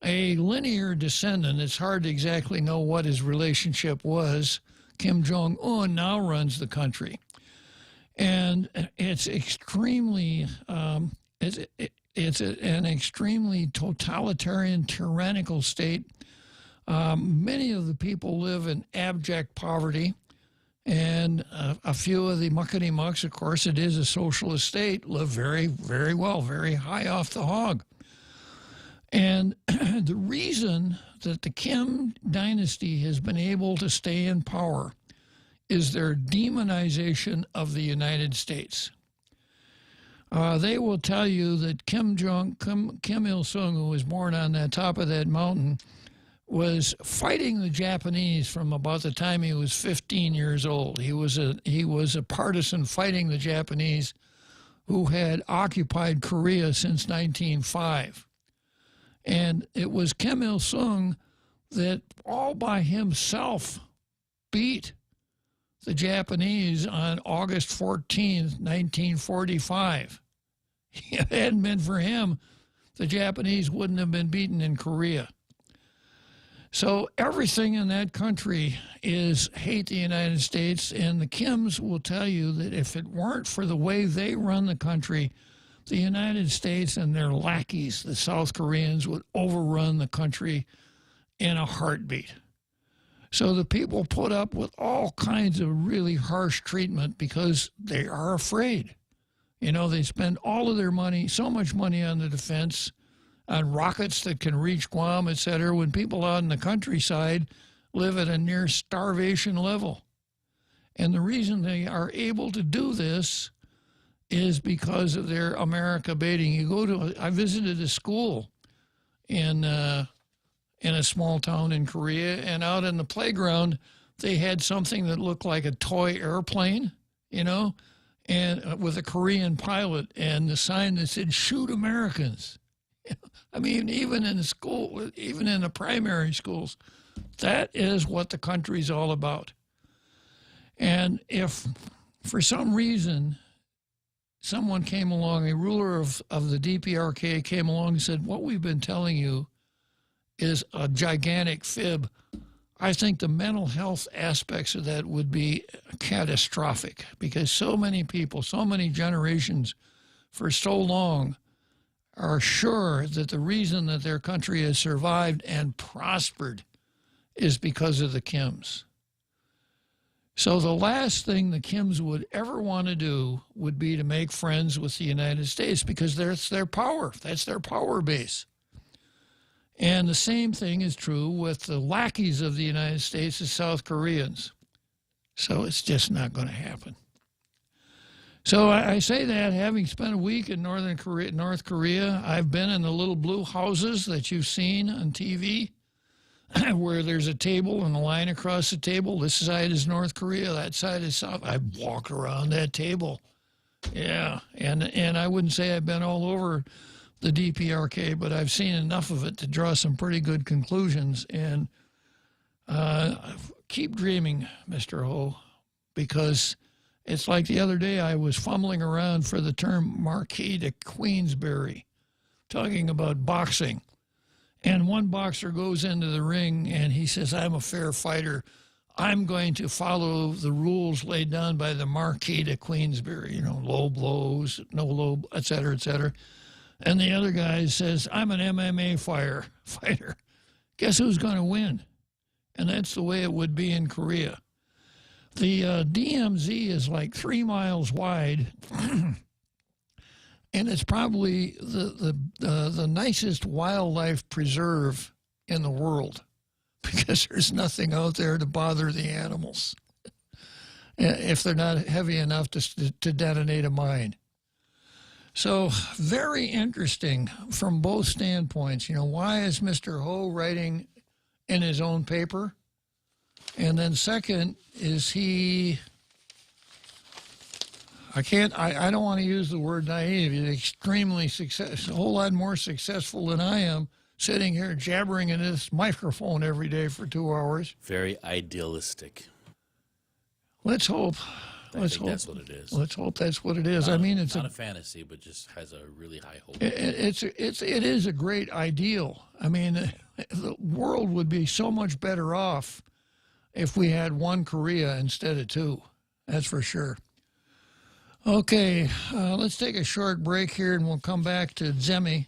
A linear descendant, it's hard to exactly know what his relationship was. Kim Jong-un now runs the country. And it's extremely, it's an extremely totalitarian, tyrannical state. Many of the people live in abject poverty. And a few of the muckety-mucks, of course, it is a socialist state, live very, very well, very high off the hog. And the reason that the Kim dynasty has been able to stay in power is their demonization of the United States. They will tell you that Kim Il-sung, who was born on the top of that mountain, was fighting the Japanese from about the time he was 15 years old. He was a partisan fighting the Japanese who had occupied Korea since 1905. And it was Kim Il-sung that all by himself beat the Japanese on August 14th, 1945. If it hadn't been for him, the Japanese wouldn't have been beaten in Korea. So everything in that country is hate the United States, and the Kims will tell you that if it weren't for the way they run the country, the United States and their lackeys, the South Koreans, would overrun the country in a heartbeat. So the people put up with all kinds of really harsh treatment because they are afraid. You know, they spend all of their money, so much money on the defense, on rockets that can reach Guam, et cetera, when people out in the countryside live at a near starvation level. And the reason they are able to do this is because of their America baiting. I visited a school in a small town in Korea, and out in the playground, they had something that looked like a toy airplane, you know, and with a Korean pilot, and the sign that said, "Shoot Americans." I mean, even in the school, even in the primary schools, that is what the country's all about. And if for some reason someone came along, a ruler of the DPRK came along and said, what we've been telling you is a gigantic fib, I think the mental health aspects of that would be catastrophic, because so many people, so many generations for so long are sure that the reason that their country has survived and prospered is because of the Kims. So the last thing the Kims would ever want to do would be to make friends with the United States, because that's their power. That's their power base. And the same thing is true with the lackeys of the United States, the South Koreans. So it's just not going to happen. So I say that having spent a week in North Korea, I've been in the little blue houses that you've seen on TV, where there's a table and a line across the table. This side is North Korea, that side is South. I've walked around that table. Yeah, and I wouldn't say I've been all over the DPRK, but I've seen enough of it to draw some pretty good conclusions. And keep dreaming, Mr. Ho, because it's like the other day I was fumbling around for the term Marquis de Queensberry, talking about boxing. And one boxer goes into the ring and he says, I'm a fair fighter. I'm going to follow the rules laid down by the Marquis de Queensberry, low blows, no low, et cetera, et cetera. And the other guy says, I'm an MMA fighter. Guess who's going to win? And that's the way it would be in Korea. The DMZ is like 3 miles wide, and it's probably the nicest wildlife preserve in the world, because there's nothing out there to bother the animals if they're not heavy enough to detonate a mine. So very interesting from both standpoints. Why is Mr. Ho writing in his own paper? And then second, is he, I don't want to use the word naive. He's extremely successful, a whole lot more successful than I am, sitting here jabbering in this microphone every day for 2 hours. Very idealistic. Let's hope. That's what it is. Let's hope that's what it is. It's not a fantasy, but just has a really high hope. It is a great ideal. The world would be so much better off if we had one Korea instead of two. That's for sure. Okay, let's take a short break here, and we'll come back to Zemi.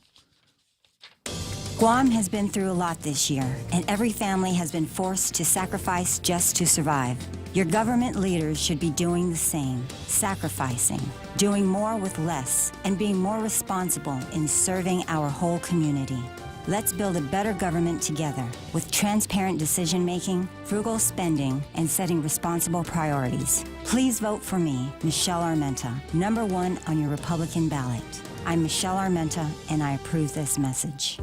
Guam has been through a lot this year, and every family has been forced to sacrifice just to survive. Your government leaders should be doing the same, sacrificing, doing more with less, and being more responsible in serving our whole community. Let's build a better government together with transparent decision-making, frugal spending, and setting responsible priorities. Please vote for me, Michelle Armenta, number 1 on your Republican ballot. I'm Michelle Armenta, and I approve this message.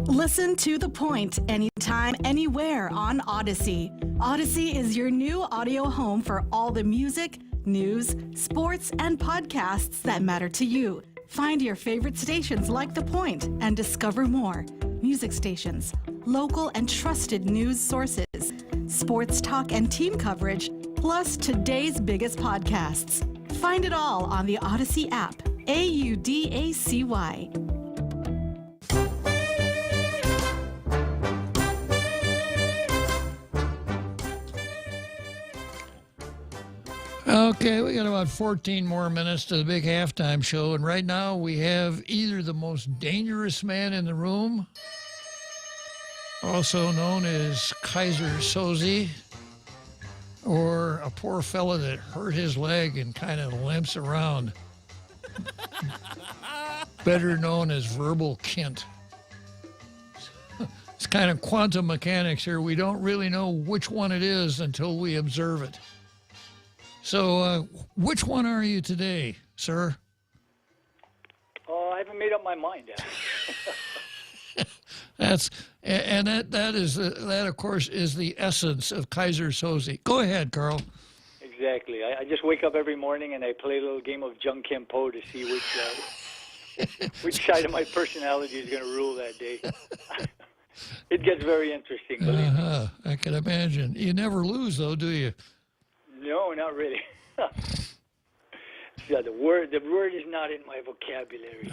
Listen to The Point anytime, anywhere on Odyssey. Odyssey is your new audio home for all the music, news, sports, and podcasts that matter to you. Find your favorite stations like The Point and discover more. Music stations, local and trusted news sources, sports talk and team coverage, plus today's biggest podcasts. Find it all on the Odyssey app. AUDACY. Okay, we got about 14 more minutes to the big halftime show, and right now we have either the most dangerous man in the room, also known as Kaiser Soze, or a poor fella that hurt his leg and kind of limps around, better known as Verbal Kint. It's kind of quantum mechanics here. We don't really know which one it is until we observe it. So, which one are you today, sir? I haven't made up my mind yet. That of course is the essence of Kaiser Soze. Go ahead, Carl. Exactly. I just wake up every morning and I play a little game of Jung Kim Po to see which side of my personality is going to rule that day. It gets very interesting. Believe me. I can imagine. You never lose, though, do you? No, not really. Yeah, the word is not in my vocabulary.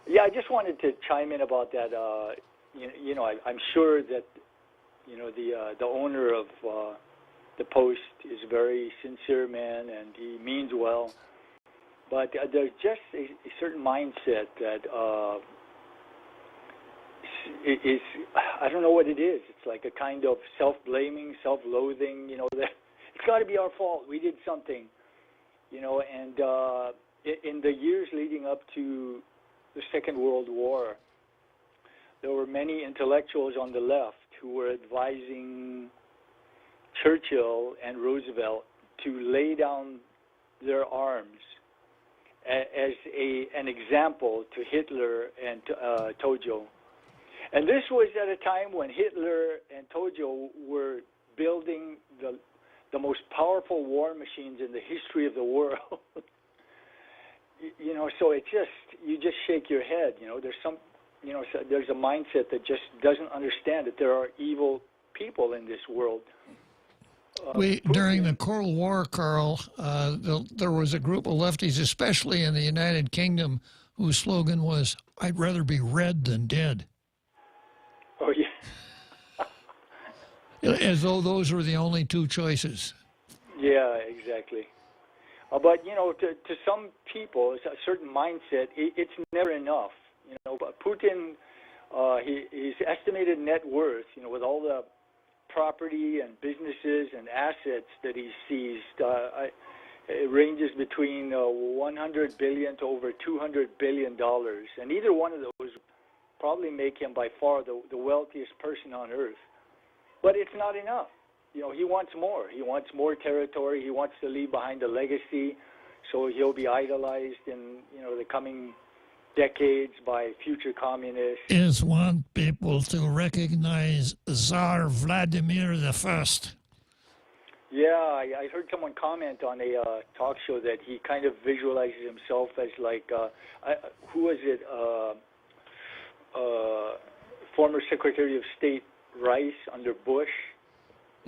Yeah, I just wanted to chime in about that. I'm sure that the owner of the Post is a very sincere man and he means well, but there's just a certain mindset that is, I don't know what it is. It's like a kind of self-blaming, self-loathing, that it's got to be our fault. We did something, and in the years leading up to the Second World War, there were many intellectuals on the left who were advising Churchill and Roosevelt to lay down their arms as an example to Hitler and Tojo. And this was at a time when Hitler and Tojo were building the most powerful war machines in the history of the world. So it you just shake your head. There's a mindset that just doesn't understand that there are evil people in this world. During the Cold War, Carl, there was a group of lefties, especially in the United Kingdom, whose slogan was, "I'd rather be red than dead." Oh, yeah. As though those were the only two choices. Yeah, exactly. But, you know, to some people, it's a certain mindset, it's never enough. You know, but Putin, his estimated net worth, you know, with all the property and businesses and assets that he seized, it ranges between 100 billion to over 200 billion dollars, and either one of those probably make him by far the wealthiest person on earth. But it's not enough. You know, he wants more. He wants more territory. He wants to leave behind a legacy, so he'll be idolized in, you know, the coming decades by future communists. Is want people to recognize Tsar Vladimir I. Yeah, I heard someone comment on a talk show that he kind of visualizes himself as like, who was it? Former Secretary of State Rice under Bush.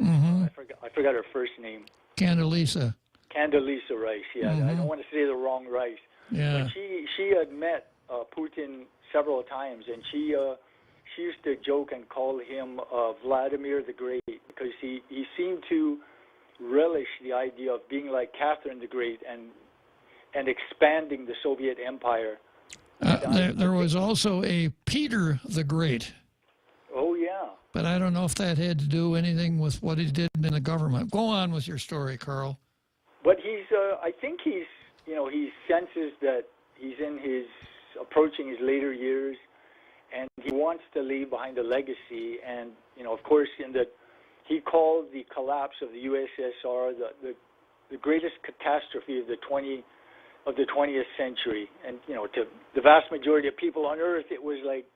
Mm-hmm. I forgot her first name. Condoleezza. Condoleezza Rice. Yeah, Mm-hmm. I don't want to say the wrong Rice. Yeah. But she had met Putin several times, and she used to joke and call him Vladimir the Great, because he seemed to relish the idea of being like Catherine the Great and expanding the Soviet Empire. There was also a Peter the Great. Oh, yeah. But I don't know if that had to do anything with what he did in the government. Go on with your story, Carl. But I think he senses that he's approaching his later years, and he wants to leave behind a legacy. And, you know, of course, he called the collapse of the USSR the greatest catastrophe of the 20th century. And, you know, to the vast majority of people on Earth, it was like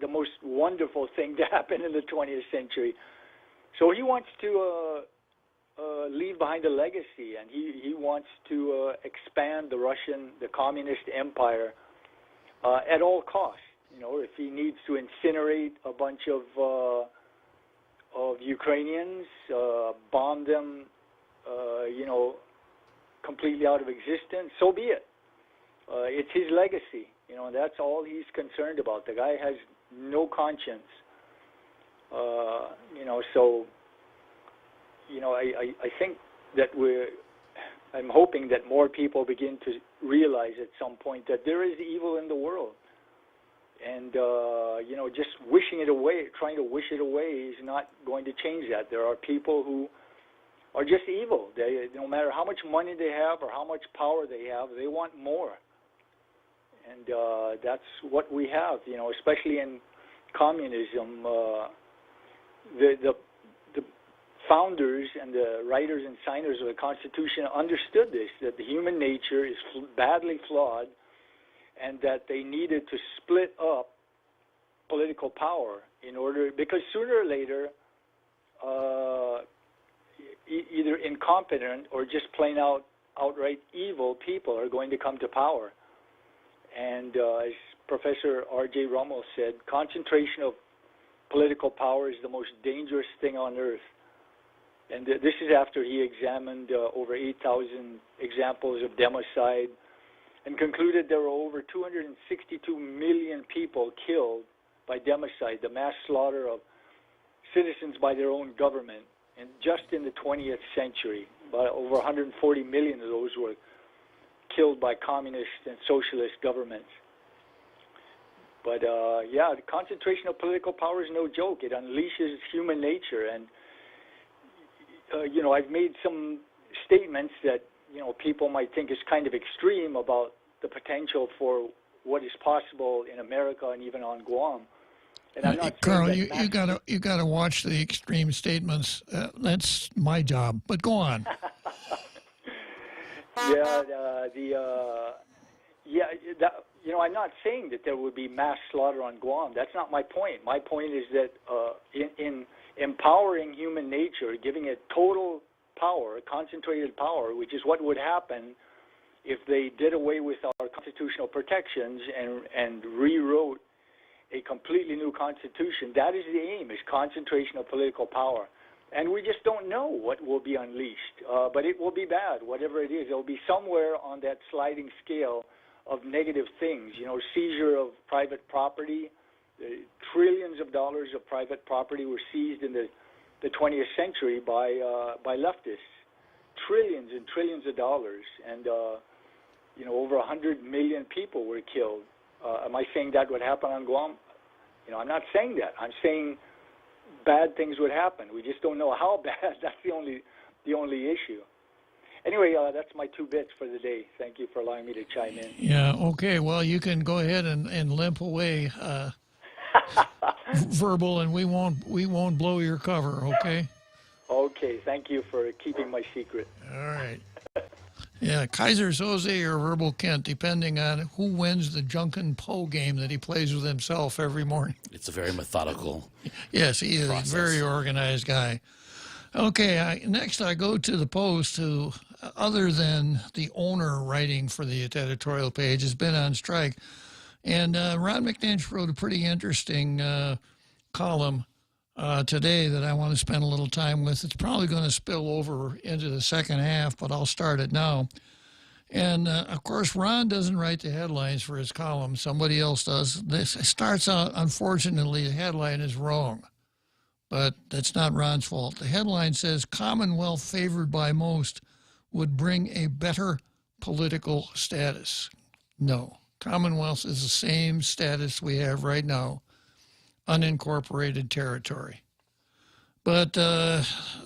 the most wonderful thing to happen in the 20th century. So he wants to leave behind a legacy, and he wants to expand the communist empire at all costs. You know, if he needs to incinerate a bunch of Ukrainians, bomb them, you know, completely out of existence, so be it. It's his legacy, you know, and that's all he's concerned about. The guy has no conscience, you know, so, you know, I think that I'm hoping that more people begin to realize at some point that there is evil in the world. And, you know, just wishing it away, trying to wish it away is not going to change that. There are people who are just evil. No matter how much money they have or how much power they have, they want more. And that's what we have, you know, especially in communism. The founders and the writers and signers of the Constitution understood this, that the human nature is badly flawed, and that they needed to split up political power because sooner or later, either incompetent or just plain outright evil people are going to come to power. And as Professor R.J. Rummel said, concentration of political power is the most dangerous thing on earth. And this is after he examined over 8,000 examples of democide and concluded there were over 262 million people killed by democide, the mass slaughter of citizens by their own government, and just in the 20th century. About over 140 million of those were killed by communist and socialist governments. But yeah, the concentration of political power is no joke. It unleashes human nature. And, you know, I've made some statements that, you know, people might think is kind of extreme about the potential for what is possible in America and even on Guam. And I'm not Carl, you gotta watch the extreme statements. That's my job. But go on. You know, I'm not saying that there would be mass slaughter on Guam. That's not my point. My point is that in empowering human nature, giving it total power, concentrated power, which is what would happen if they did away with our constitutional protections and rewrote a completely new constitution. That is the aim, is concentration of political power. And we just don't know what will be unleashed, but it will be bad, whatever it is. It will be somewhere on that sliding scale of negative things, you know, seizure of private property. Trillions of dollars of private property were seized in the the 20th century by leftists. Trillions and trillions of dollars, and over 100 million people were killed. Am I saying that would happen on Guam? I'm not saying that. I'm saying bad things would happen. We just don't know how bad. That's the only issue. Anyway, that's my 2 bits for the day. Thank you for allowing me to chime in. Yeah. Okay. Well, you can go ahead and limp away, verbal, and we won't blow your cover. Okay. Okay. Thank you for keeping my secret. All right. Yeah, Kaiser Soze or Verbal Kent, depending on who wins the Junkin Poe game that he plays with himself every morning. It's a very methodical. Yes, he is a very organized guy. Okay, next I go to the Post, who, other than the owner writing for the editorial page, has been on strike. And Ron McNinch wrote a pretty interesting column today that I want to spend a little time with. It's probably going to spill over into the second half, but I'll start it now. And, of course, Ron doesn't write the headlines for his column. Somebody else does. This starts out, unfortunately, the headline is wrong, but that's not Ron's fault. The headline says, Commonwealth favored by most would bring a better political status. No, Commonwealth is the same status we have right now, unincorporated territory. But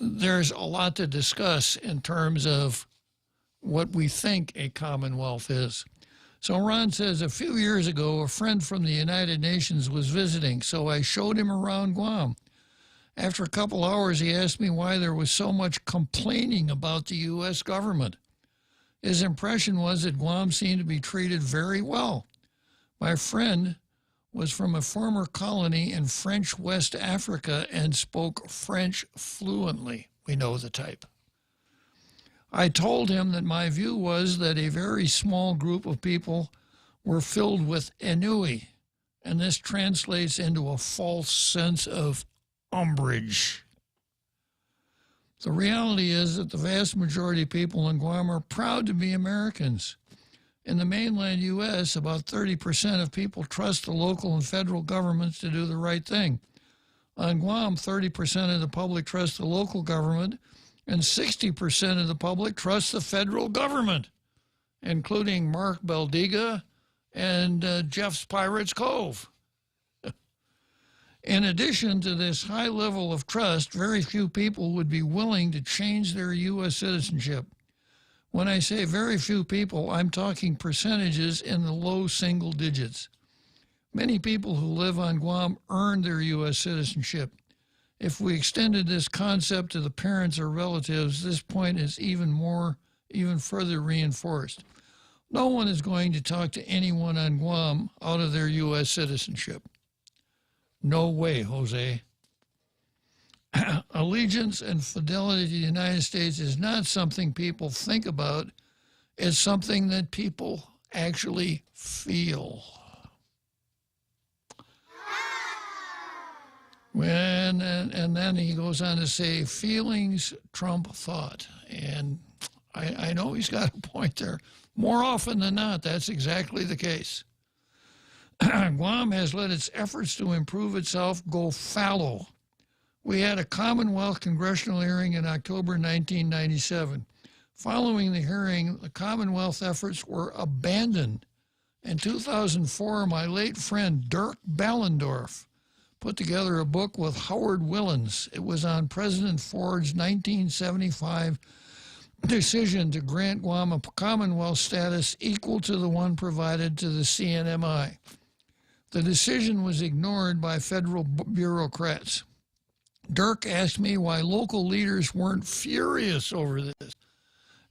there's a lot to discuss in terms of what we think a commonwealth is. So Ron says, a few years ago, a friend from the United Nations was visiting, so I showed him around Guam. After a couple hours, he asked me why there was so much complaining about the U.S. government. His impression was that Guam seemed to be treated very well. My friend was from a former colony in French West Africa and spoke French fluently. We know the type. I told him that my view was that a very small group of people were filled with ennui, and this translates into a false sense of umbrage. The reality is that the vast majority of people in Guam are proud to be Americans. In the mainland U.S., about 30% of people trust the local and federal governments to do the right thing. On Guam, 30% of the public trust the local government, and 60% of the public trust the federal government, including Mark Baldiga and Jeff's Pirates Cove. In addition to this high level of trust, very few people would be willing to change their U.S. citizenship. When I say very few people, I'm talking percentages in the low single digits. Many people who live on Guam earned their U.S. citizenship. If we extended this concept to the parents or relatives, this point is even further reinforced. No one is going to talk to anyone on Guam out of their U.S. citizenship. No way, Jose. Allegiance and fidelity to the United States is not something people think about. It's something that people actually feel. And then he goes on to say, feelings trump thought. And I know he's got a point there. More often than not, that's exactly the case. Guam has let its efforts to improve itself go fallow. We had a Commonwealth congressional hearing in October 1997. Following the hearing, the Commonwealth efforts were abandoned. In 2004, my late friend Dirk Ballendorf put together a book with Howard Willens. It was on President Ford's 1975 decision to grant Guam a Commonwealth status equal to the one provided to the CNMI. The decision was ignored by federal bureaucrats. Dirk asked me why local leaders weren't furious over this.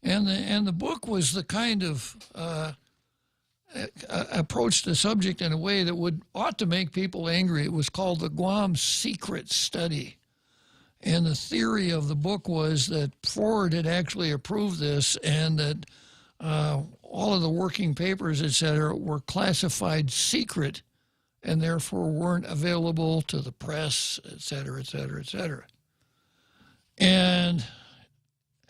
And the book was the kind of approached the subject in a way that ought to make people angry. It was called the Guam Secret Study. And the theory of the book was that Ford had actually approved this and that all of the working papers, et cetera, were classified secret and therefore weren't available to the press, et cetera, et cetera, et cetera. And,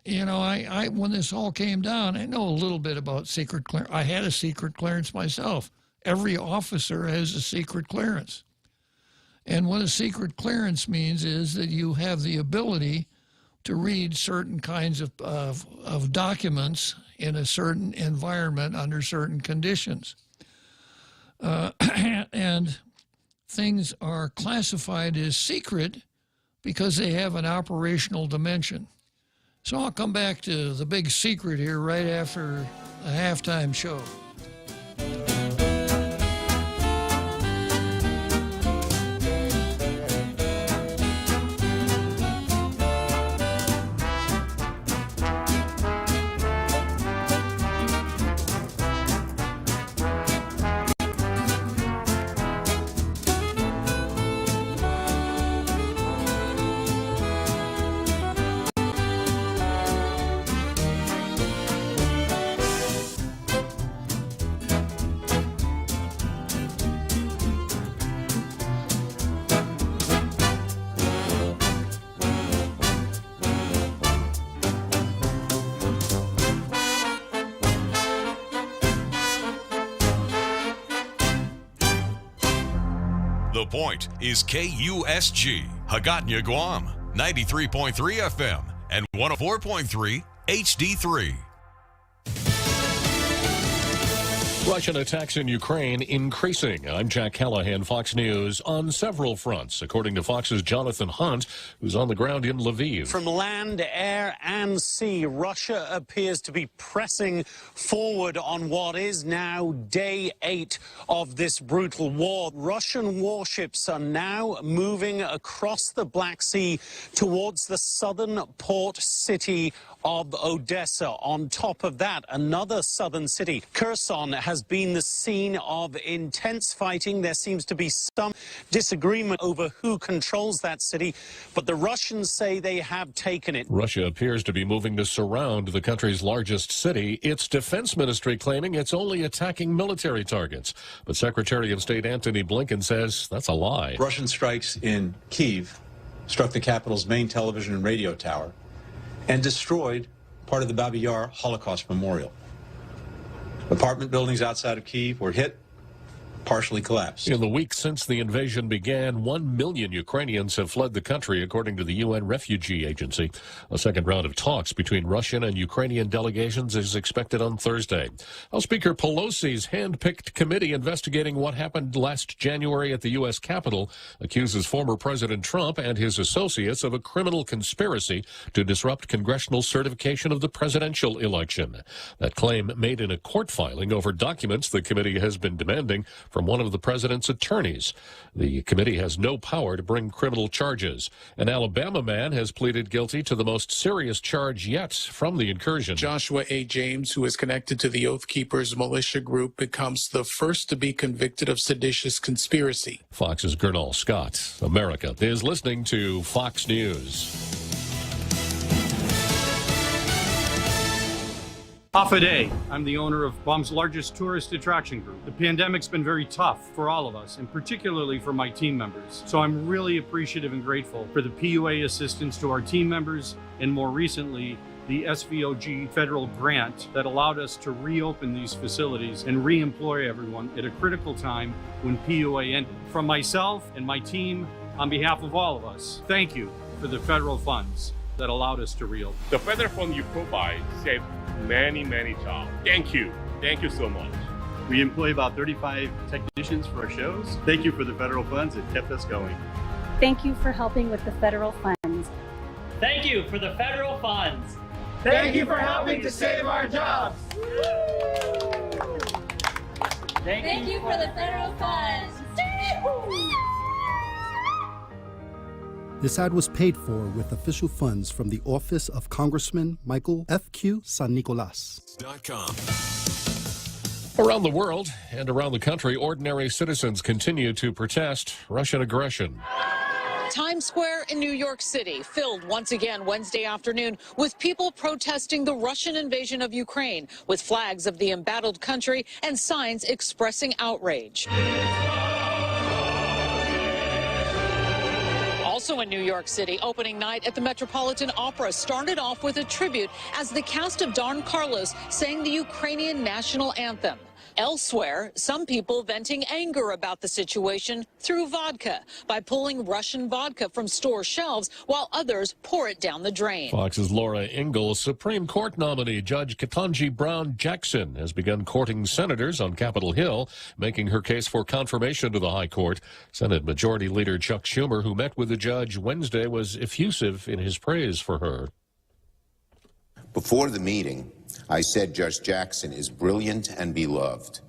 you know, I when this all came down, I know a little bit about secret clearance. I had a secret clearance myself. Every officer has a secret clearance. And what a secret clearance means is that you have the ability to read certain kinds of documents in a certain environment under certain conditions. And things are classified as secret because they have an operational dimension. So I'll come back to the big secret here right after a halftime show. The Point is KUSG, Hagåtña, Guam, 93.3 FM and 104.3 HD3. Russian attacks in Ukraine increasing. I'm Jack Callahan, Fox News. On several fronts, according to Fox's Jonathan Hunt, who's on the ground in Lviv. From land, air, and sea, Russia appears to be pressing forward on what is now day 8 of this brutal war. Russian warships are now moving across the Black Sea towards the southern port city of Odessa. On top of that, another southern city, Kherson, has been the scene of intense fighting. There seems to be some disagreement over who controls that city, but the Russians say they have taken it. Russia appears to be moving to surround the country's largest city, its defense ministry claiming it's only attacking military targets. But Secretary of State Antony Blinken says that's a lie. Russian strikes in Kyiv struck the capital's main television and radio tower and destroyed part of the Babi Yar Holocaust Memorial. Apartment buildings outside of Kyiv were hit, partially collapsed. In the week since the invasion began, 1 million Ukrainians have fled the country, according to the UN Refugee Agency. A second round of talks between Russian and Ukrainian delegations is expected on Thursday. House Speaker Pelosi's hand-picked committee investigating what happened last January at the U.S. Capitol accuses former President Trump and his associates of a criminal conspiracy to disrupt congressional certification of the presidential election. That claim made in a court filing over documents the committee has been demanding from one of the president's attorneys. The committee has no power to bring criminal charges. An Alabama man has pleaded guilty to the most serious charge yet from the incursion. Joshua A. James, who is connected to the Oath Keepers militia group, becomes the first to be convicted of seditious conspiracy. Fox's Gernal Scott. America is listening to Fox News. Day. I'm the owner of Guam's largest tourist attraction group. The pandemic's been very tough for all of us, and particularly for my team members. So I'm really appreciative and grateful for the PUA assistance to our team members, and more recently, the SVOG federal grant that allowed us to reopen these facilities and re-employ everyone at a critical time when PUA ended. From myself and my team, on behalf of all of us, thank you for the federal funds that allowed us to reopen. The federal fund you provide saved many, many jobs. Thank you. Thank you so much. We employ about 35 technicians for our shows. Thank you for the federal funds that kept us going. Thank you for helping with the federal funds. Thank you for the federal funds. Thank you for helping to save our jobs. Thank you for the federal funds. This ad was paid for with official funds from the office of Congressman Michael F.Q. San Nicolas. Around the world and around the country, ordinary citizens continue to protest Russian aggression. Times Square in New York City filled once again Wednesday afternoon with people protesting the Russian invasion of Ukraine, with flags of the embattled country and signs expressing outrage. Also in New York City, opening night at the Metropolitan Opera started off with a tribute as the cast of Don Carlos sang the Ukrainian national anthem. Elsewhere, some people venting anger about the situation through vodka by pulling Russian vodka from store shelves while others pour it down the drain. Fox's Laura Ingalls, Supreme Court nominee Judge Ketanji Brown Jackson has begun courting senators on Capitol Hill, making her case for confirmation to the High Court. Senate Majority Leader Chuck Schumer, who met with the judge Wednesday, was effusive in his praise for her. Before the meeting, I said Judge Jackson is brilliant and beloved.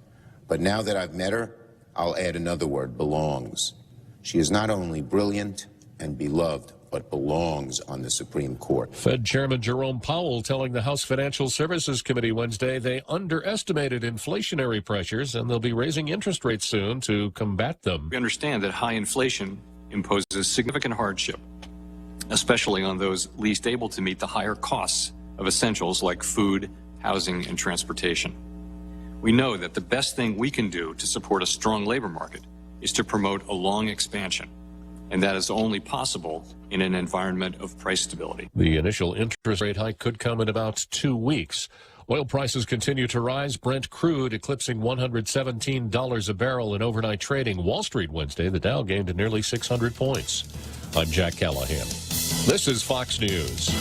But now that I've met her, I'll add another word, belongs. She is not only brilliant and beloved, but belongs on the Supreme Court. Fed Chairman Jerome Powell telling the House Financial Services Committee Wednesday they underestimated inflationary pressures and they'll be raising interest rates soon to combat them. We understand that high inflation imposes significant hardship, especially on those least able to meet the higher costs of essentials like food, housing, and transportation. We know that the best thing we can do to support a strong labor market is to promote a long expansion, and that is only possible in an environment of price stability. The initial interest rate hike could come in about 2 weeks. Oil prices continue to rise. Brent crude eclipsing $117 a barrel in overnight trading. Wall Street Wednesday, the Dow gained nearly 600 points. I'm Jack Callahan. This is Fox News.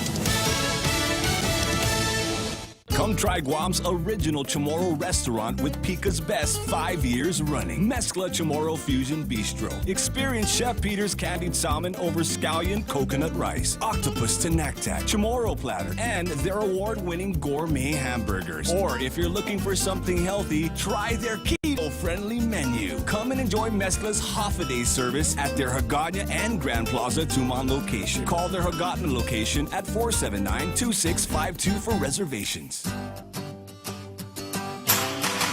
Come try Guam's original Chamorro restaurant with Pica's best 5 years running. Mezcla Chamorro Fusion Bistro. Experience Chef Peter's candied salmon over scallion coconut rice, octopus to naktak, Chamorro platter, and their award-winning gourmet hamburgers. Or if you're looking for something healthy, try their keto-friendly menu. Come and enjoy Mezcla's half-a-day service at their Hagåtña and Grand Plaza Tuman location. Call their Hagåtña location at 479-2652 for reservations.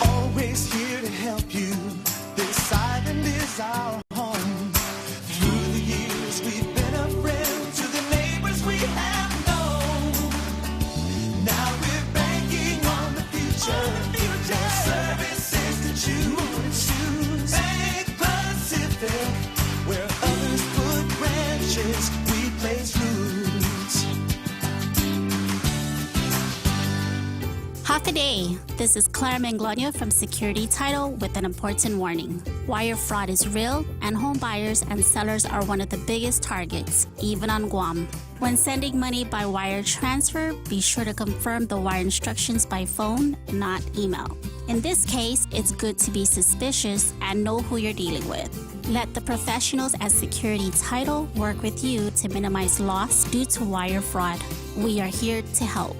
Always here to help you. This island is our home. Through the years, we've been a friend to the neighbors we have known. Now we're banking on the future. Their services to choose. Bank Pacific, where others put branches, we place roots. Half a day. This is Clara Manglona from Security Title with an important warning. Wire fraud is real, and home buyers and sellers are one of the biggest targets, even on Guam. When sending money by wire transfer, be sure to confirm the wire instructions by phone, not email. In this case, it's good to be suspicious and know who you're dealing with. Let the professionals at Security Title work with you to minimize loss due to wire fraud. We are here to help.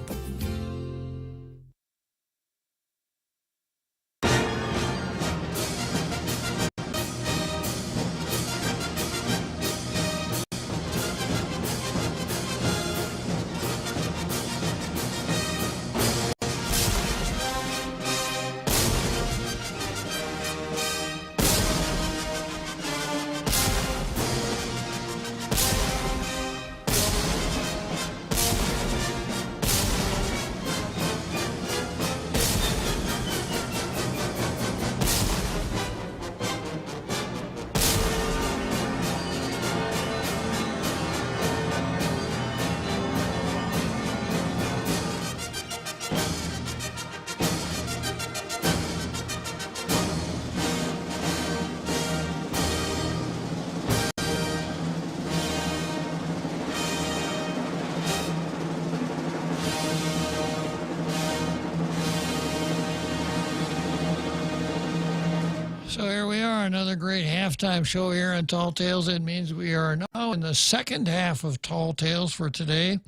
So here we are, another great halftime show here on Tall Tales. It means we are now in the second half of Tall Tales for today.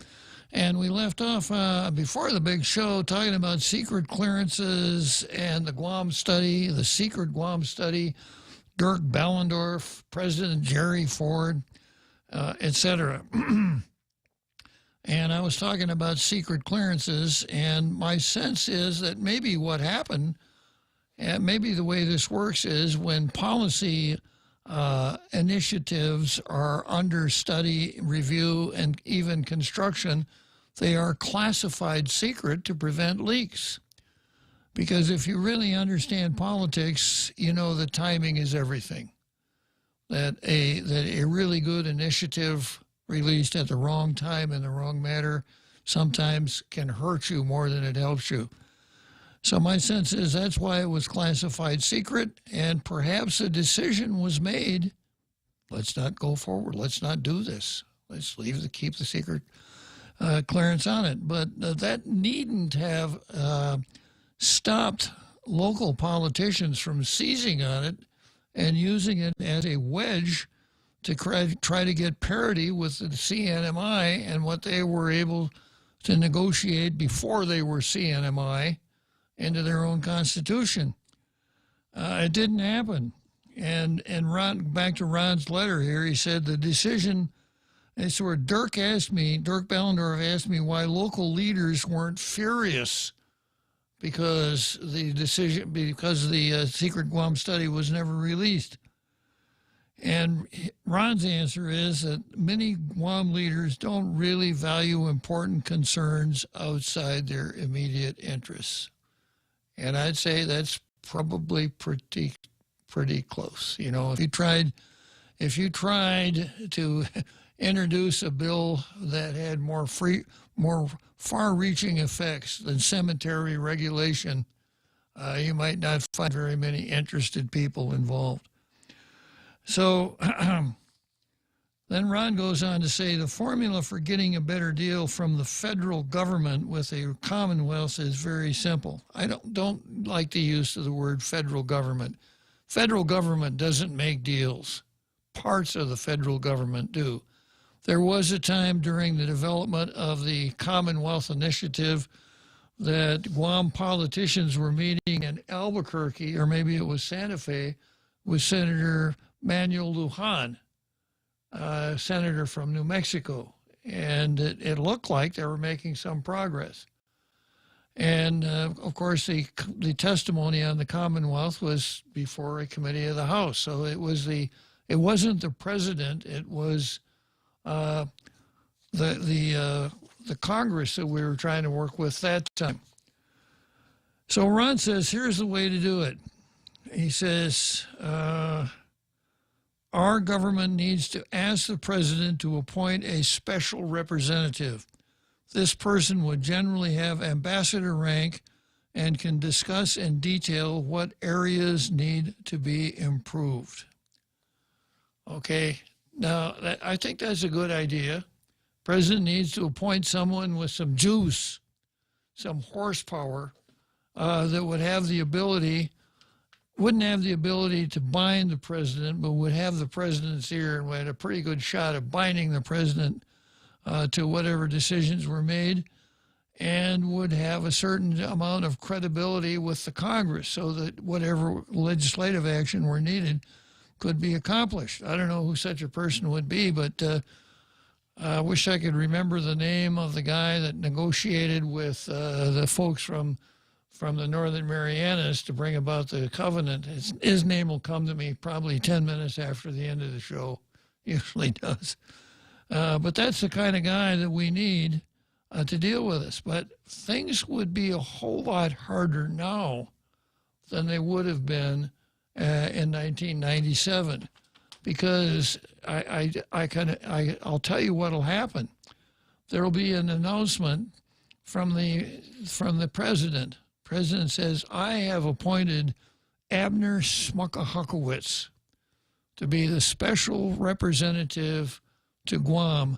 And we left off before the big show talking about secret clearances and the Guam study, the secret Guam study, Dirk Bellendorf, President Jerry Ford, etc. And I was talking about secret clearances, and my sense is that maybe what happened, and maybe the way this works is when policy initiatives are under study, review, and even construction, they are classified secret to prevent leaks. Because if you really understand politics, you know that timing is everything. That a really good initiative released at the wrong time in the wrong manner sometimes can hurt you more than it helps you. So my sense is that's why it was classified secret, and perhaps a decision was made. Let's not go forward. Let's not do this. Let's keep the secret clearance on it. But that needn't have stopped local politicians from seizing on it and using it as a wedge to try to get parity with the CNMI and what they were able to negotiate before they were CNMI into their own constitution. It didn't happen. And Ron, back to Ron's letter here, he said the decision, it's where Dirk Bellendorf asked me why local leaders weren't furious because the secret Guam study was never released. And Ron's answer is that many Guam leaders don't really value important concerns outside their immediate interests. And I'd say that's probably pretty close. You know, if you tried to introduce a bill that had more far-reaching effects than cemetery regulation, you might not find very many interested people involved. So then Ron goes on to say the formula for getting a better deal from the federal government with a Commonwealth is very simple. I don't like the use of the word federal government. Federal government doesn't make deals. Parts of the federal government do. There was a time during the development of the Commonwealth Initiative that Guam politicians were meeting in Albuquerque, or maybe it was Santa Fe, with Senator Manuel Lujan, senator from New Mexico. And it looked like they were making some progress. And, of course, the testimony on the Commonwealth was before a committee of the House. So it wasn't the president, it was the Congress that we were trying to work with that time. So Ron says, here's the way to do it. He says, our government needs to ask the president to appoint a special representative. This person would generally have ambassador rank and can discuss in detail what areas need to be improved. Okay, now I think that's a good idea. President needs to appoint someone with some juice, some horsepower, that would have the ability, wouldn't have the ability to bind the president, but would have the president's ear and had a pretty good shot of binding the president to whatever decisions were made, and would have a certain amount of credibility with the Congress so that whatever legislative action were needed could be accomplished. I don't know who such a person would be, but I wish I could remember the name of the guy that negotiated with the folks from the Northern Marianas to bring about the covenant. His name will come to me probably 10 minutes after the end of the show. Usually does. But that's the kind of guy that we need to deal with us. But things would be a whole lot harder now than they would have been in 1997, because I'll tell you what'll happen. There'll be an announcement from the president. President says, I have appointed Abner Smuckahukowitz to be the special representative to Guam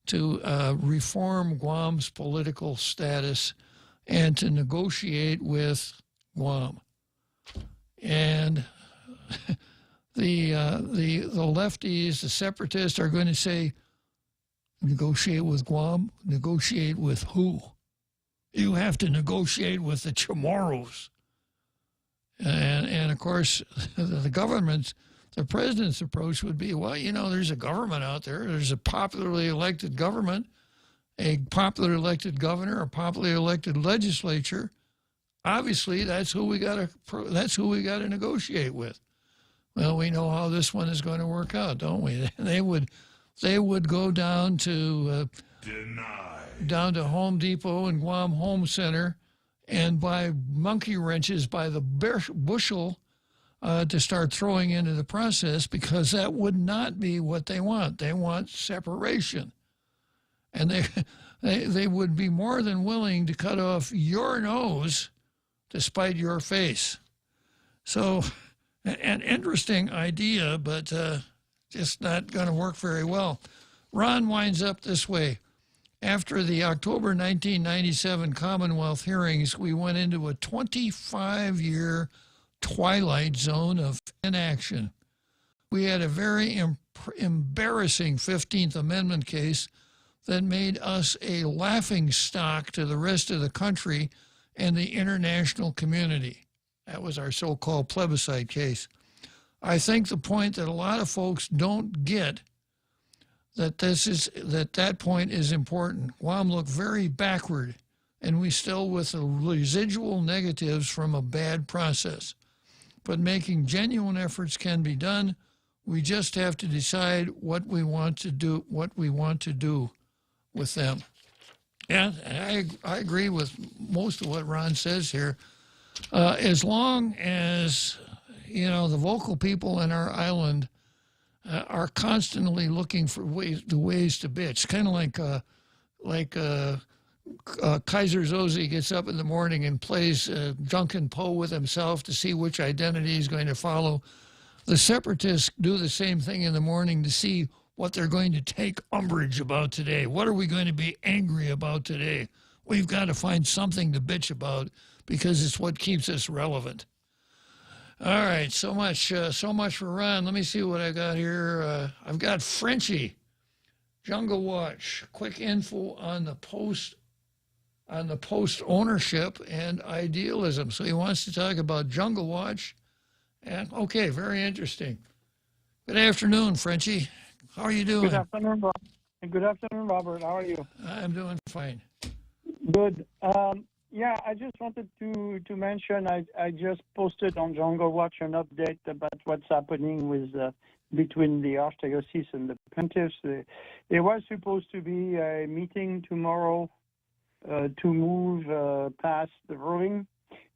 to reform Guam's political status and to negotiate with Guam. And the lefties, the separatists, are going to say, negotiate with Guam? Negotiate with who? You have to negotiate with the Chamorros. And of course, the president's approach would be, well, you know, there's a government out there. There's a popularly elected government, a popularly elected governor, a popularly elected legislature. Obviously, that's who we got to negotiate with. Well, we know how this one is going to work out, don't we? They would go down to Home Depot and Guam Home Center and buy monkey wrenches by the bushel to start throwing into the process, because that would not be what they want. They want separation. And they would be more than willing to cut off your nose despite your face. So, an interesting idea, but just not going to work very well. Ron winds up this way. After the October 1997 Commonwealth hearings, we went into a 25-year twilight zone of inaction. We had a very embarrassing 15th Amendment case that made us a laughingstock to the rest of the country and the international community. That was our so-called plebiscite case. I think the point that a lot of folks don't get that point is important. Guam looked very backward, and we still with the residual negatives from a bad process. But making genuine efforts can be done. We just have to decide what we want to do with them. Yeah, I agree with most of what Ron says here. As long as, the vocal people in our island are constantly looking for ways to bitch, kind of like Kaiser Soze gets up in the morning and plays Drunken Poe with himself to see which identity he's going to follow. The separatists do the same thing in the morning to see what they're going to take umbrage about today. What are we going to be angry about today? We've got to find something to bitch about because it's what keeps us relevant. All right, so much for Ron. Let me see what I got here. I've got Frenchie, Jungle Watch, quick info on the post ownership and idealism. So he wants to talk about Jungle Watch. And okay, very interesting. Good afternoon, Frenchie. How are you doing? Good afternoon, Robert. How are you? I'm doing fine. Good. Yeah, I just wanted to mention I just posted on Jungle Watch an update about what's happening with between the Archdiocese and the plaintiffs. There was supposed to be a meeting tomorrow to move past the ruling,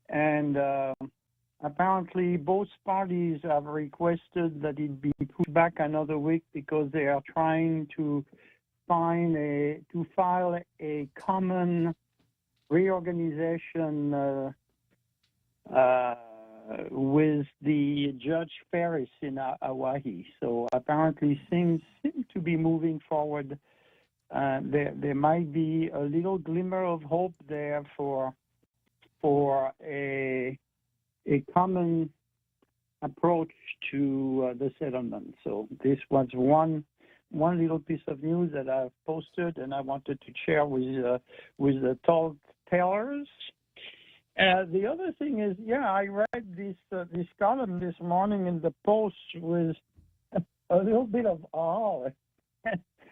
and apparently both parties have requested that it be put back another week because they are trying to file a common reorganization with the Judge Ferris in Hawaii. So apparently things seem to be moving forward. There might be a little glimmer of hope there for a common approach to the settlement. So this was one little piece of news that I've posted, and I wanted to share with the tellers. The other thing is, I read this column this morning in the Post with a little bit of awe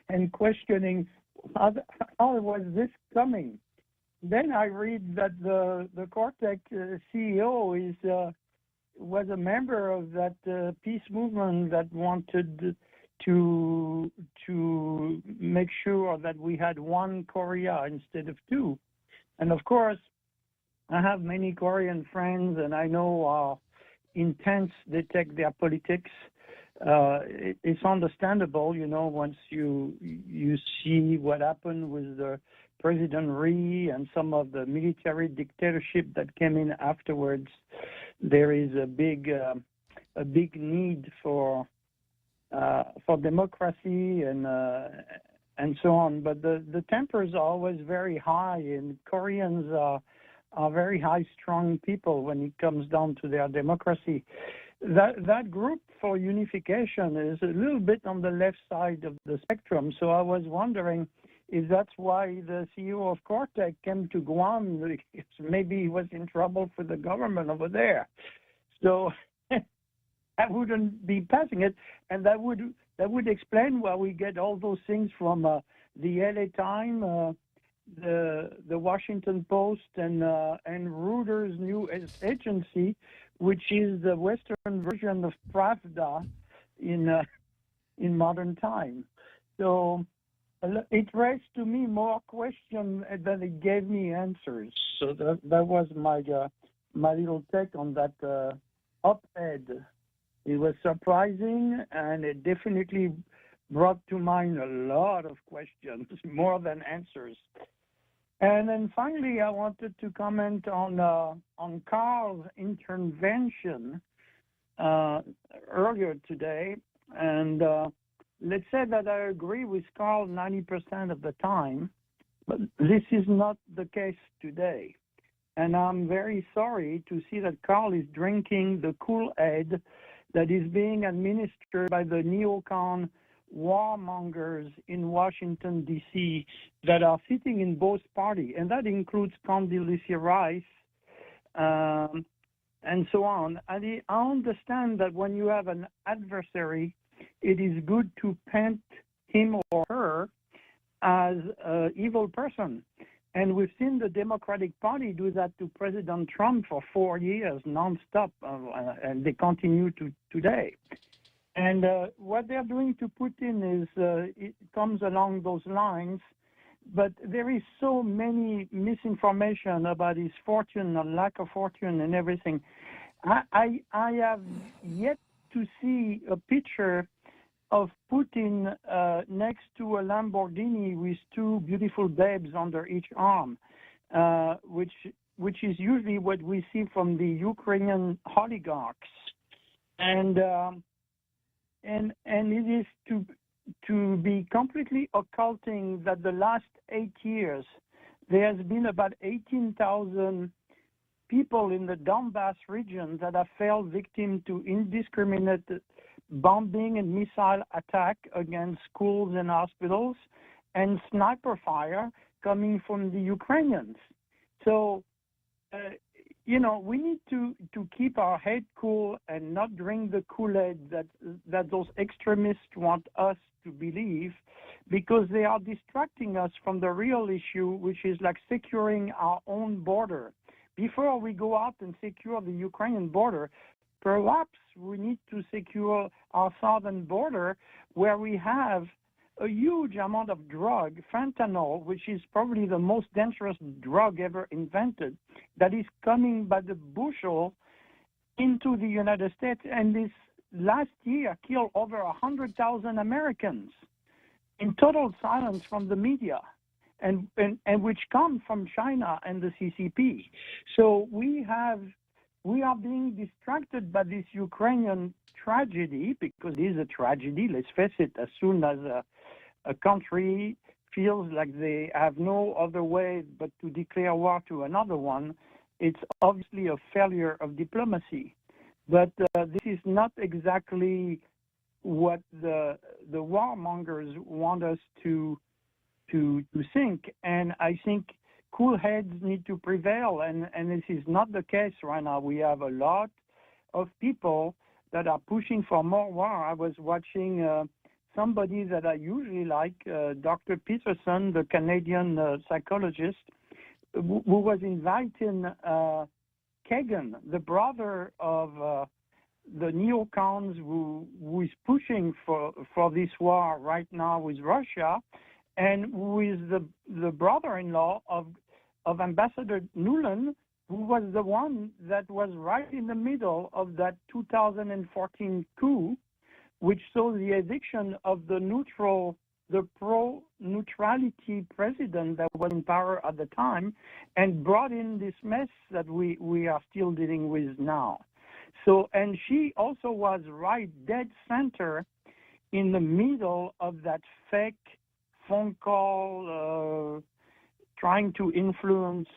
and questioning how was this coming. Then I read that the Cortec CEO was a member of that peace movement that wanted to make sure that we had one Korea instead of two. And of course, I have many Korean friends, and I know how intense they take their politics. It's understandable, once you see what happened with President Ri and some of the military dictatorship that came in afterwards. There is a big need for democracy and so on. But the tempers are always very high, and Koreans are very high-strung people when it comes down to their democracy. That group for unification is a little bit on the left side of the spectrum. So I was wondering if that's why the CEO of Cortec came to Guam. Maybe he was in trouble for the government over there. So I wouldn't be passing it, and that would explain why we get all those things from the LA Times, the Washington Post, and Reuters news agency, which is the Western version of Pravda in modern time. So it raised to me more questions than it gave me answers. So that was my little take on that op-ed. It was surprising, and it definitely brought to mind a lot of questions, more than answers. And then finally, I wanted to comment on Carl's intervention earlier today. And let's say that I agree with Carl 90% of the time, but this is not the case today. And I'm very sorry to see that Carl is drinking the Kool-Aid that is being administered by the neocon warmongers in Washington, D.C., that are sitting in both parties. And that includes Condoleezza Rice and so on. And I understand that when you have an adversary, it is good to paint him or her as an evil person. And we've seen the Democratic Party do that to President Trump for 4 years nonstop, and they continue to today. And what they're doing to Putin is it comes along those lines, but there is so many misinformation about his fortune or lack of fortune and everything. I have yet to see a picture of Putin next to a Lamborghini with two beautiful babes under each arm, which is usually what we see from the Ukrainian oligarchs, and it is to be completely occulting that the last 8 years there has been about 18,000 people in the Donbass region that have fell victim to indiscriminate bombing and missile attack against schools and hospitals, and sniper fire coming from the Ukrainians. So, we need to keep our head cool and not drink the Kool-Aid that those extremists want us to believe, because they are distracting us from the real issue, which is like securing our own border. Before we go out and secure the Ukrainian border, perhaps we need to secure our southern border, where we have a huge amount of drug, fentanyl, which is probably the most dangerous drug ever invented, that is coming by the bushel into the United States. And this last year killed over 100,000 Americans in total silence from the media, and which come from China and the CCP. So we are being distracted by this Ukrainian tragedy, because it is a tragedy. Let's face it, as soon as a country feels like they have no other way but to declare war to another one, it's obviously a failure of diplomacy. But this is not exactly what the warmongers want us to think. And I think cool heads need to prevail, and this is not the case right now. We have a lot of people that are pushing for more war. I was watching somebody that I usually like, Dr. Peterson, the Canadian psychologist, who was inviting Kagan, the brother of the neocons who is pushing for this war right now with Russia, and who is the brother-in-law of Ambassador Nuland, who was the one that was right in the middle of that 2014 coup, which saw the eviction of the pro-neutrality president that was in power at the time, and brought in this mess that we are still dealing with now. So, and she also was right dead center in the middle of that fake phone call trying to influence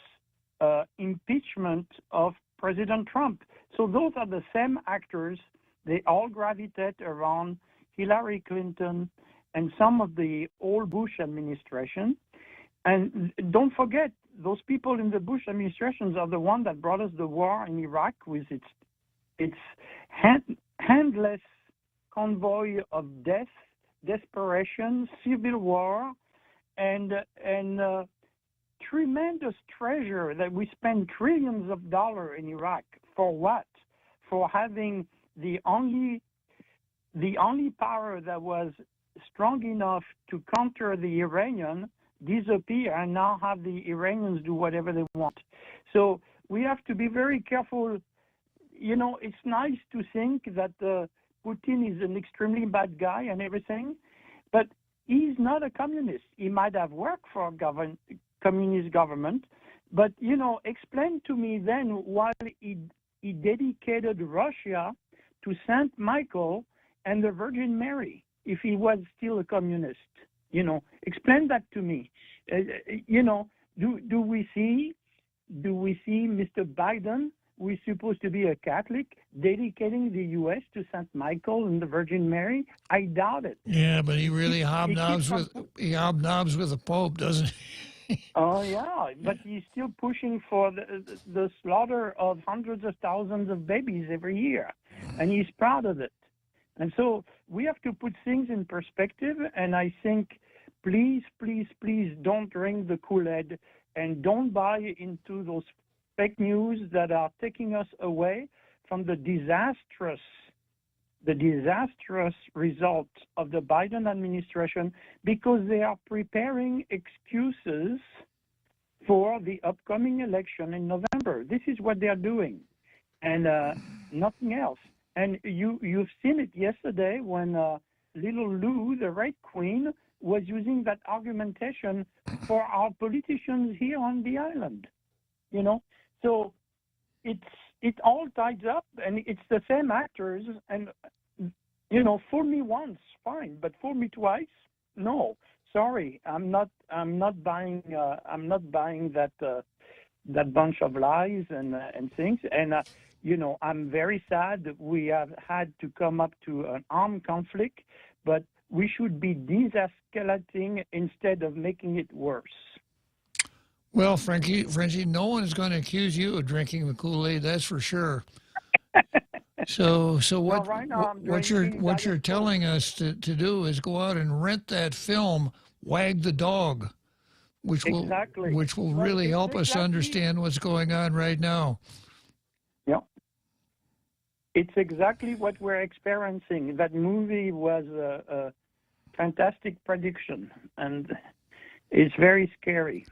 impeachment of President Trump. So those are the same actors. They all gravitate around Hillary Clinton and some of the old Bush administration. And don't forget, those people in the Bush administrations are the ones that brought us the war in Iraq with its handless convoy of death, desperation, civil war, and tremendous treasure that we spend trillions of dollars in Iraq. For what? For having the only power that was strong enough to counter the Iranian disappear, and now have the Iranians do whatever they want. So we have to be very careful. It's nice to think that Putin is an extremely bad guy and everything, but he's not a communist. He might have worked for communist government. But, explain to me then why he dedicated Russia to St. Michael and the Virgin Mary if he was still a communist. Explain that to me. Do we see Mr. Biden, who is supposed to be a Catholic, dedicating the U.S. to St. Michael and the Virgin Mary? I doubt it. Yeah, but he really hobnobs with the Pope, doesn't he? Oh, yeah, but he's still pushing for the slaughter of hundreds of thousands of babies every year, and he's proud of it. And so we have to put things in perspective, and I think, please, please, please don't drink the Kool-Aid and don't buy into those fake news that are taking us away from the disastrous result of the Biden administration, because they are preparing excuses for the upcoming election in November. This is what they are doing, and nothing else. And you've seen it yesterday when little Lou, the Red Queen, was using that argumentation for our politicians here on the island. So it all ties up, and it's the same actors. And fool me once, fine, but fool me twice, no. Sorry, I'm not buying that bunch of lies and things. And I'm very sad that we have had to come up to an armed conflict, but we should be de-escalating instead of making it worse. Well, Frenchie, no one is going to accuse you of drinking the Kool-Aid, that's for sure. So what you're telling us to do is go out and rent that film, Wag the Dog, which will really help us understand what's going on right now. Yeah. It's exactly what we're experiencing. That movie was a fantastic prediction, and it's very scary.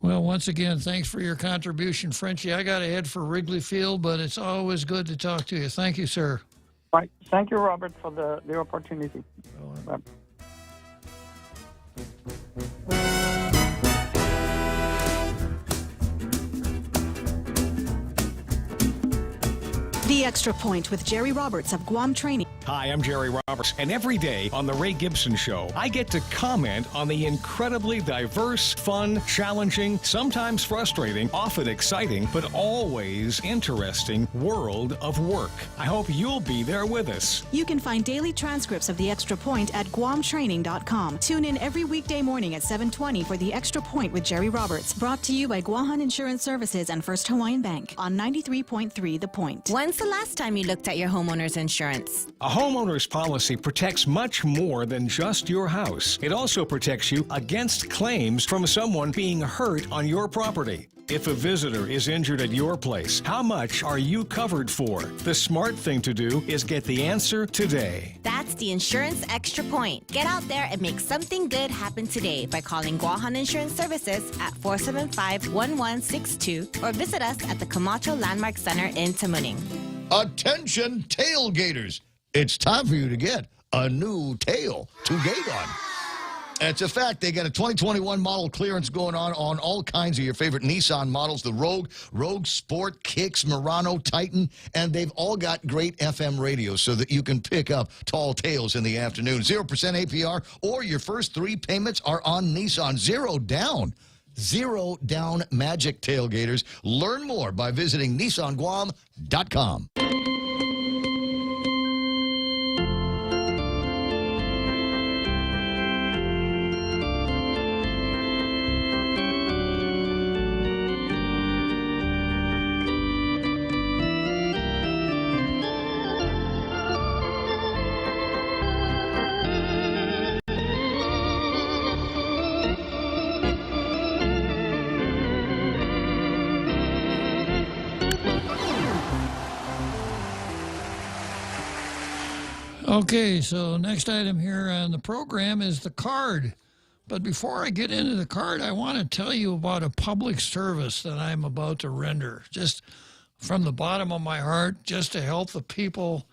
Well, once again, thanks for your contribution, Frenchie. I got to head for Wrigley Field, but it's always good to talk to you. Thank you, sir. Right. Thank you, Robert, for the opportunity. Bye. The Extra Point with Jerry Roberts of Guam Training. Hi, I'm Jerry Roberts, and every day on The Ray Gibson Show, I get to comment on the incredibly diverse, fun, challenging, sometimes frustrating, often exciting, but always interesting world of work. I hope you'll be there with us. You can find daily transcripts of The Extra Point at guamtraining.com. Tune in every weekday morning at 7:20 for The Extra Point with Jerry Roberts, brought to you by Guahan Insurance Services and First Hawaiian Bank on 93.3 The Point. When's the last time you looked at your homeowner's insurance? A homeowner's policy protects much more than just your house. It also protects you against claims from someone being hurt on your property. If a visitor is injured at your place, how much are you covered for? The smart thing to do is get the answer today. That's the Insurance Extra Point. Get out there and make something good happen today by calling Guahan Insurance Services at 475-1162 or visit us at the Camacho Landmark Center in Tamuning. Attention tailgaters. It's time for you to get a new tail to gate on. It's a fact. They got a 2021 model clearance going on all kinds of your favorite Nissan models, the Rogue Sport, Kicks, Murano, Titan, and they've all got great FM radios so that you can pick up tall tales in the afternoon. 0% APR, or your first 3 payments are on Nissan. Zero down magic tailgaters. Learn more by visiting NissanGuam.com. Okay, so next item here on the program is the card. But before I get into the card, I want to tell you about a public service that I'm about to render, just from the bottom of my heart, just to help the people,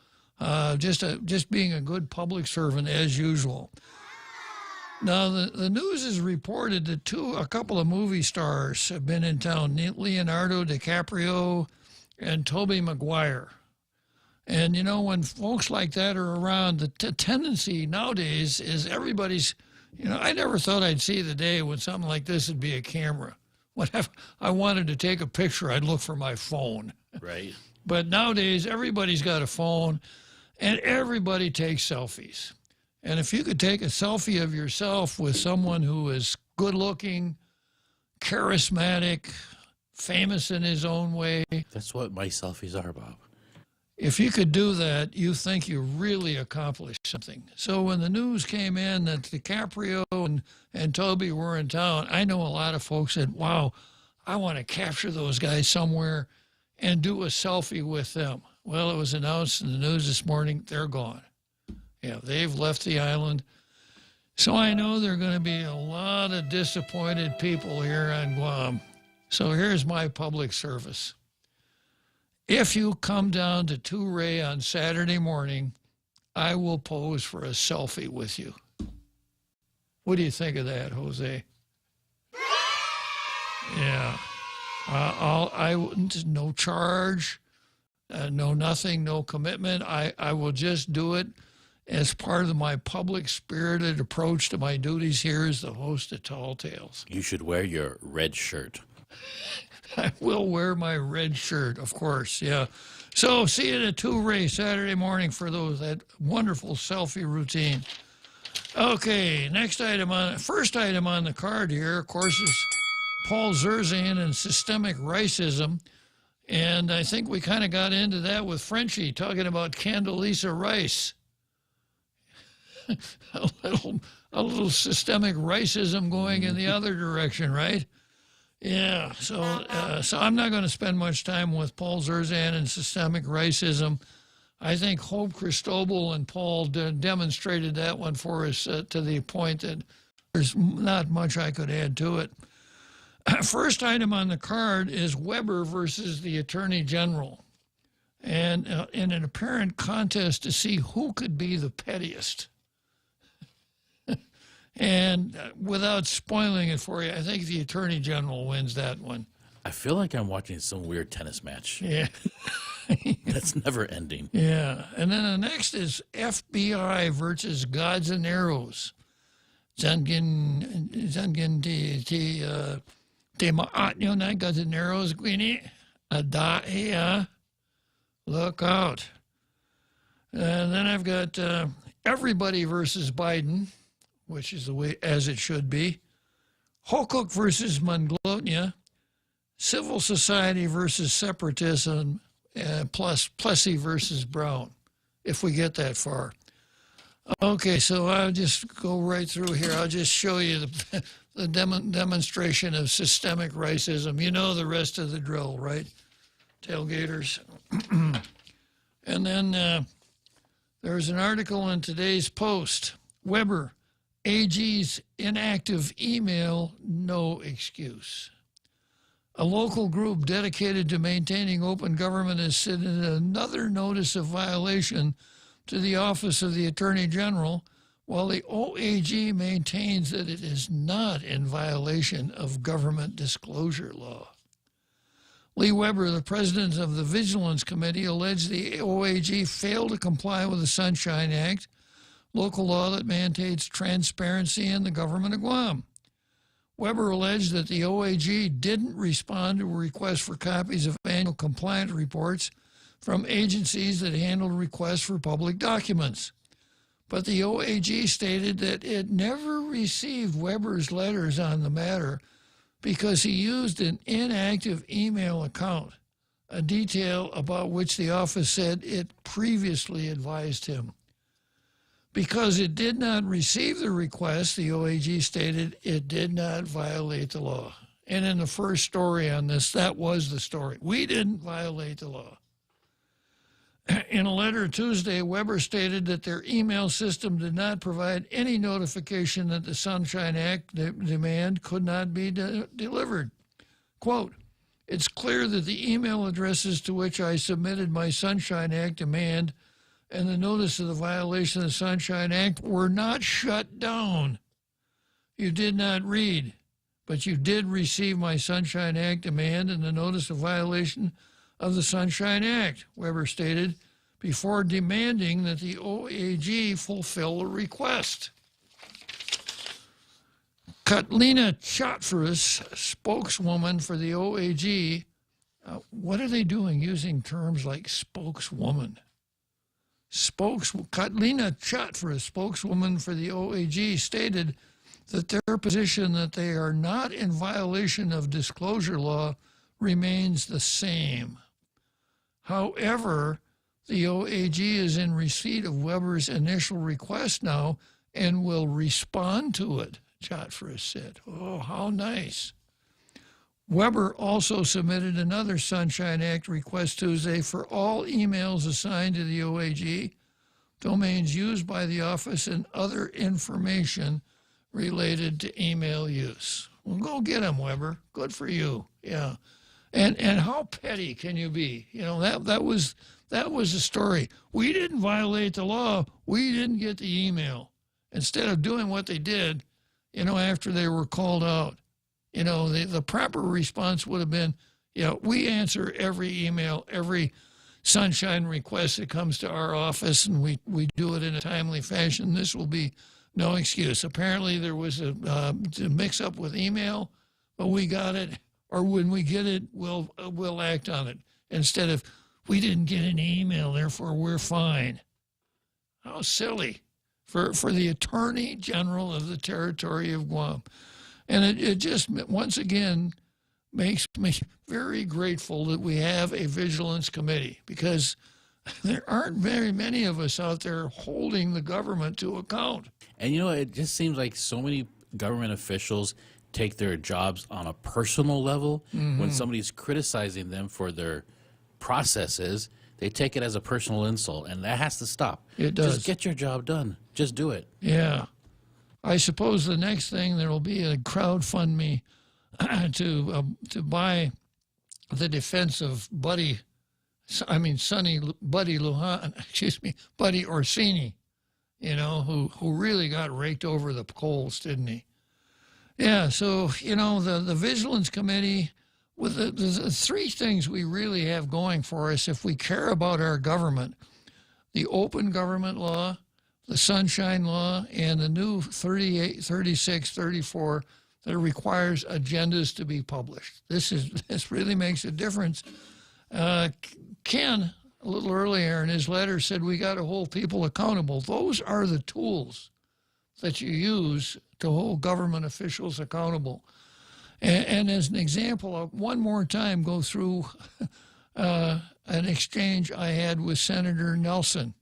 just being a good public servant as usual. Now, the news has reported that a couple of movie stars have been in town, Leonardo DiCaprio and Tobey Maguire. And, you know, when folks like that are around, the tendency nowadays is everybody's, you know, I never thought I'd see the day when something like this would be a camera. Whenever I wanted to take a picture, I'd look for my phone. Right. But nowadays, everybody's got a phone, and everybody takes selfies. And if you could take a selfie of yourself with someone who is good-looking, charismatic, famous in his own way. That's what my selfies are, Bob. If you could do that, you think you really accomplished something. So when the news came in that DiCaprio and Toby were in town, I know a lot of folks said, wow, I want to capture those guys somewhere and do a selfie with them. Well, it was announced in the news this morning, they're gone. Yeah, they've left the island. So I know there are going to be a lot of disappointed people here on Guam. So here's my public service. If you come down to Ray on Saturday morning, I will pose for a selfie with you. What do you think of that, Jose? Yeah. I wouldn't, no charge, no nothing, no commitment. I will just do it as part of my public spirited approach to my duties here as the host of Tall Tales. You should wear your red shirt. I will wear my red shirt, of course, yeah. So see you at Ray Saturday morning for that wonderful selfie routine. Okay, first item on the card here, of course, is Paul Zerzan and systemic racism. And I think we kind of got into that with Frenchie, talking about Condoleezza Rice. a little systemic racism going in the other direction, right? Yeah, so I'm not going to spend much time with Paul Zerzan and systemic racism. I think Hope Cristobal and Paul demonstrated that one for us to the point that there's not much I could add to it. First item on the card is Weber versus the Attorney General. And in an apparent contest to see who could be the pettiest. And without spoiling it for you, I think the Attorney General wins that one. I feel like I'm watching some weird tennis match. Yeah. That's never ending. Yeah. And then the next is FBI versus Gods and Arrows. Zangin te maatnyo na Gods and Arrows, Gwini. Adaiya. Look out. And then I've got Everybody versus Biden, which is the way as it should be. Hokuk versus Monglotnia. Civil Society versus Separatism, plus Plessy versus Brown, if we get that far. Okay, so I'll just go right through here. I'll just show you the demonstration of systemic racism. You know the rest of the drill, right? Tailgaters. And then there's an article in today's Post. Weber, AG's inactive email, no excuse. A local group dedicated to maintaining open government has sent in another notice of violation to the Office of the Attorney General, while the OAG maintains that it is not in violation of government disclosure law. Lee Weber, the president of the Vigilance Committee, alleged the OAG failed to comply with the Sunshine Act, local law that mandates transparency in the government of Guam. Weber alleged that the OAG didn't respond to a request for copies of annual compliance reports from agencies that handled requests for public documents. But the OAG stated that it never received Weber's letters on the matter because he used an inactive email account, a detail about which the office said it previously advised him. Because it did not receive the request, the OAG stated it did not violate the law. And in the first story on this, that was the story. We didn't violate the law. In a letter Tuesday, Weber stated that their email system did not provide any notification that the Sunshine Act demand could not be delivered. Quote, "It's clear that the email addresses to which I submitted my Sunshine Act demand and the notice of the violation of the Sunshine Act were not shut down. You did not read, but you did receive my Sunshine Act demand and the notice of violation of the Sunshine Act, Weber stated, before demanding that the OAG fulfill the request. Katlina Chotfris, spokeswoman for the OAG, what are they doing using terms like spokeswoman? Katlina Chotfris, spokeswoman for the OAG, stated that their position that they are not in violation of disclosure law remains the same. However, the OAG is in receipt of Weber's initial request now and will respond to it, Chotfris said. Oh, how nice. Weber also submitted another Sunshine Act request Tuesday for all emails assigned to the OAG, domains used by the office, and other information related to email use. Well, go get them, Weber. Good for you. Yeah. And how petty can you be? You know, that was the story. We didn't violate the law. We didn't get the email. Instead of doing what they did, you know, after they were called out. You know, the proper response would have been, we answer every email, every Sunshine request that comes to our office, and we do it in a timely fashion. This will be no excuse. Apparently there was a mix-up with email, but we got it, or when we get it, we'll act on it. Instead of, we didn't get an email, therefore we're fine. How silly for the Attorney General of the Territory of Guam. And it just, once again, makes me very grateful that we have a vigilance committee, because there aren't very many of us out there holding the government to account. And, you know, it just seems like so many government officials take their jobs on a personal level. Mm-hmm. When somebody's criticizing them for their processes, they take it as a personal insult, and that has to stop. It does. Just get your job done. Just do it. Yeah. I suppose the next thing, there will be a crowdfundme to buy the defense of Buddy Orsini, you know, who really got raked over the coals, didn't he? Yeah, so, you know, the Vigilance Committee, with the three things we really have going for us if we care about our government: the open government law, the Sunshine Law, and the new 38, 36, 34 that requires agendas to be published. This really makes a difference. Ken, a little earlier in his letter, said we got to hold people accountable. Those are the tools that you use to hold government officials accountable. And as an example, I'll one more time go through an exchange I had with Senator Nelson.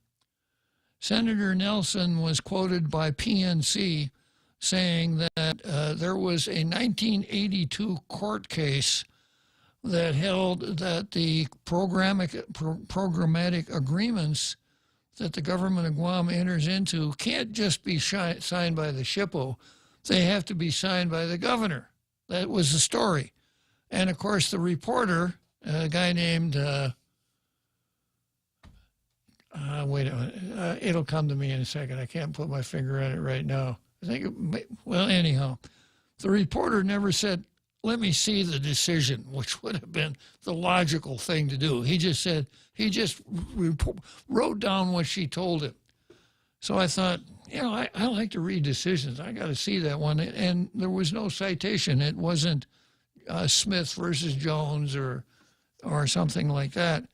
Senator Nelson was quoted by PNC saying that there was a 1982 court case that held that the programmatic agreements that the government of Guam enters into can't just be signed by the SHPO. They have to be signed by the governor. That was the story. And, of course, the reporter, a guy named... wait a minute. It'll come to me in a second. I can't put my finger on it right now. I think, well, anyhow, the reporter never said, let me see the decision, which would have been the logical thing to do. He just said, wrote down what she told him. So I thought, you know, I like to read decisions. I got to see that one. And there was no citation. It wasn't Smith versus Jones or something like that.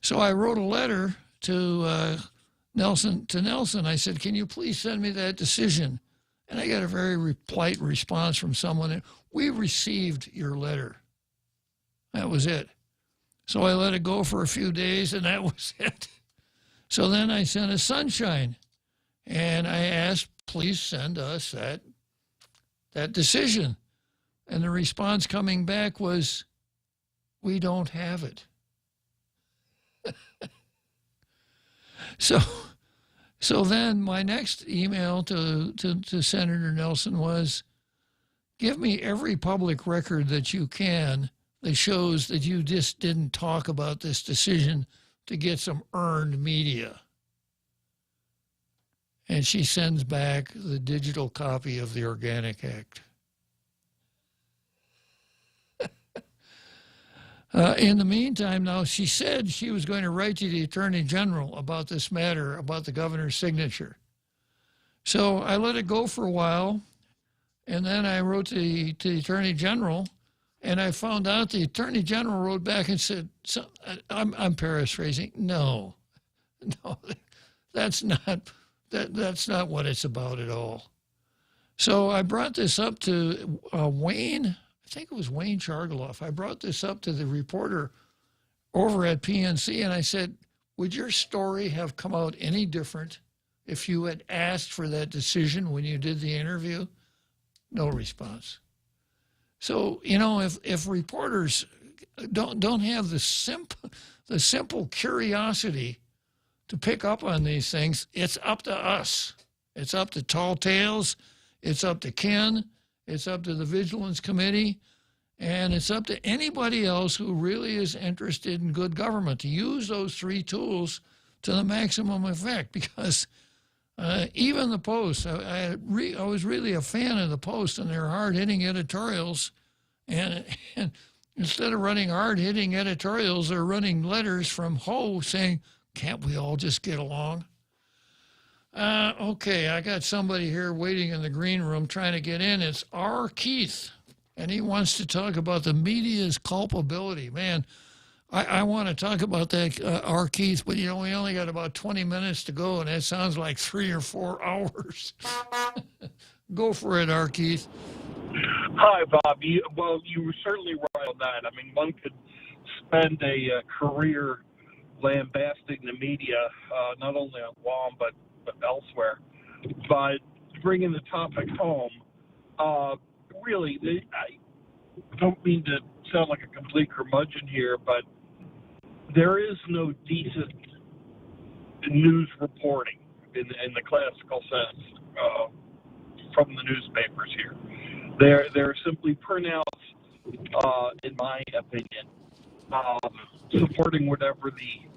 So I wrote a letter to Nelson. I said, can you please send me that decision? And I got a very polite response from someone. We received your letter. That was it. So I let it go for a few days, and that was it. So then I sent a Sunshine, and I asked, please send us that decision. And the response coming back was, we don't have it. So then my next email to Senator Nelson was, give me every public record that you can that shows that you just didn't talk about this decision to get some earned media. and she sends back the digital copy of the Organic Act. In the meantime, now, she said she was going to write to the Attorney General about this matter, about the governor's signature. So I let it go for a while, and then I wrote to the Attorney General, and I found out the Attorney General wrote back and said, I'm paraphrasing, no, that's not what it's about at all. So I brought this up to Wayne. I think it was Wayne Chargaloff. I brought this up to the reporter over at PNC, and I said, would your story have come out any different if you had asked for that decision when you did the interview? No response. So, you know, if reporters don't have the simple curiosity to pick up on these things, it's up to us. It's up to Tall Tales. It's up to Ken. It's up to the Vigilance Committee, and it's up to anybody else who really is interested in good government to use those three tools to the maximum effect. Because even the Post, I was really a fan of the Post and their hard-hitting editorials, and instead of running hard-hitting editorials, they're running letters from Ho saying, can't we all just get along? Okay, I got somebody here waiting in the green room trying to get in. It's R. Keith, and he wants to talk about the media's culpability. Man, I want to talk about that, R. Keith, but, you know, we only got about 20 minutes to go, and that sounds like 3 or 4 hours. Go for it, R. Keith. Hi, Bob. You were certainly right on that. I mean, one could spend a career lambasting the media, not only on Guam, but elsewhere. But bringing the topic home, really, I don't mean to sound like a complete curmudgeon here, but there is no decent news reporting in the classical sense from the newspapers here. They're simply printouts, in my opinion, supporting whatever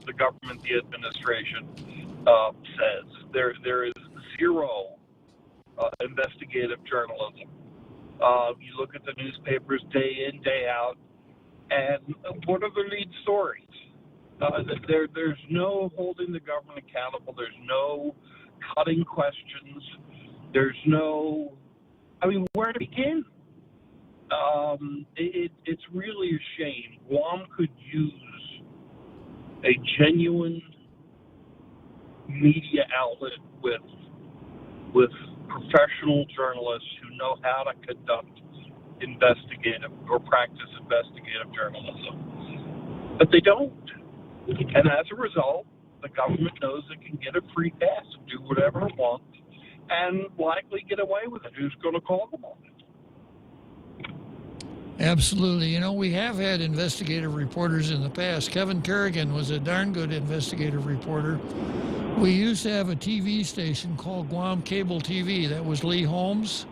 the government, the administration says. There is zero investigative journalism. You look at the newspapers day in, day out, and what are the lead stories? There's no holding the government accountable. There's no cutting questions. There's no, I mean, where to begin? It's really a shame. Guam could use a genuine media outlet with professional journalists who know how to conduct investigative or practice investigative journalism. But they don't. And as a result, the government knows it can get a free pass and do whatever it wants and likely get away with it. Who's going to call them on it? Absolutely. You know, we have had investigative reporters in the past. Kevin Kerrigan was a darn good investigative reporter. We used to have a TV station called Guam Cable TV. That was Lee Holmes,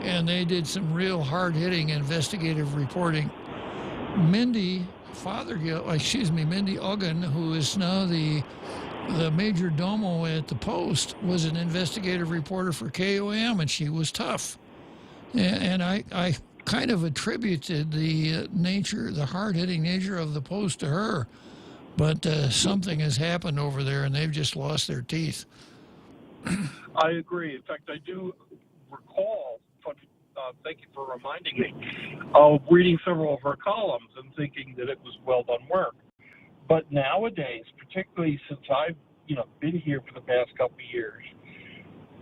and they did some real hard-hitting investigative reporting. Mindy Uggan, who is now the major domo at the Post, was an investigative reporter for KOM, and she was tough. And I kind of attributed the hard-hitting nature of the Post to her. But something has happened over there, and they've just lost their teeth. I agree. In fact, I do recall, thank you for reminding me, of reading several of her columns and thinking that it was well done work. But nowadays, particularly since I've been here for the past couple of years,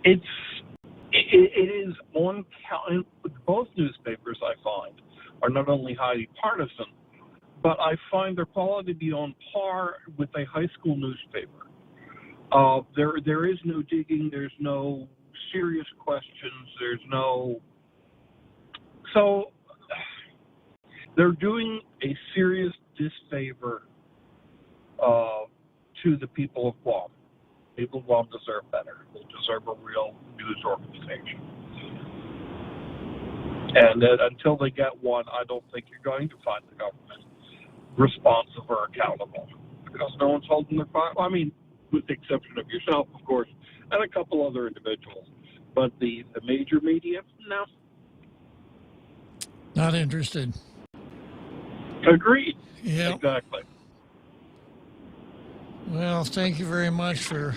it is on count. Both newspapers, I find, are not only highly partisan, but I find their quality to be on par with a high school newspaper. There is no digging. There's no serious questions. There's no... So they're doing a serious disfavor to the people of Guam. People of Guam deserve better. They deserve a real news organization. And until they get one, I don't think you're going to find the government responsive or accountable, because no one's holding their file. I mean, with the exception of yourself, of course, and a couple other individuals. But the major media, no. Not interested. Agreed. Yeah. Exactly. Well, thank you very much for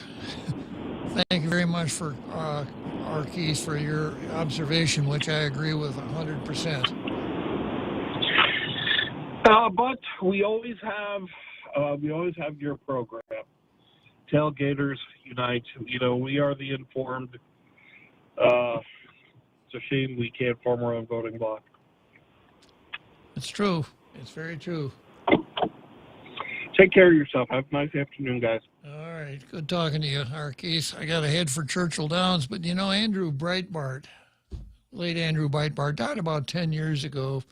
Keith, for your observation, which I agree with 100%. But we always have your program. Tailgaters Unite. You know, we are the informed. It's a shame we can't form our own voting bloc. It's true. It's very true. Take care of yourself. Have a nice afternoon, guys. All right. Good talking to you, Arkeith. I got to head for Churchill Downs, but you know, Andrew Breitbart, late Andrew Breitbart, died about 10 years ago.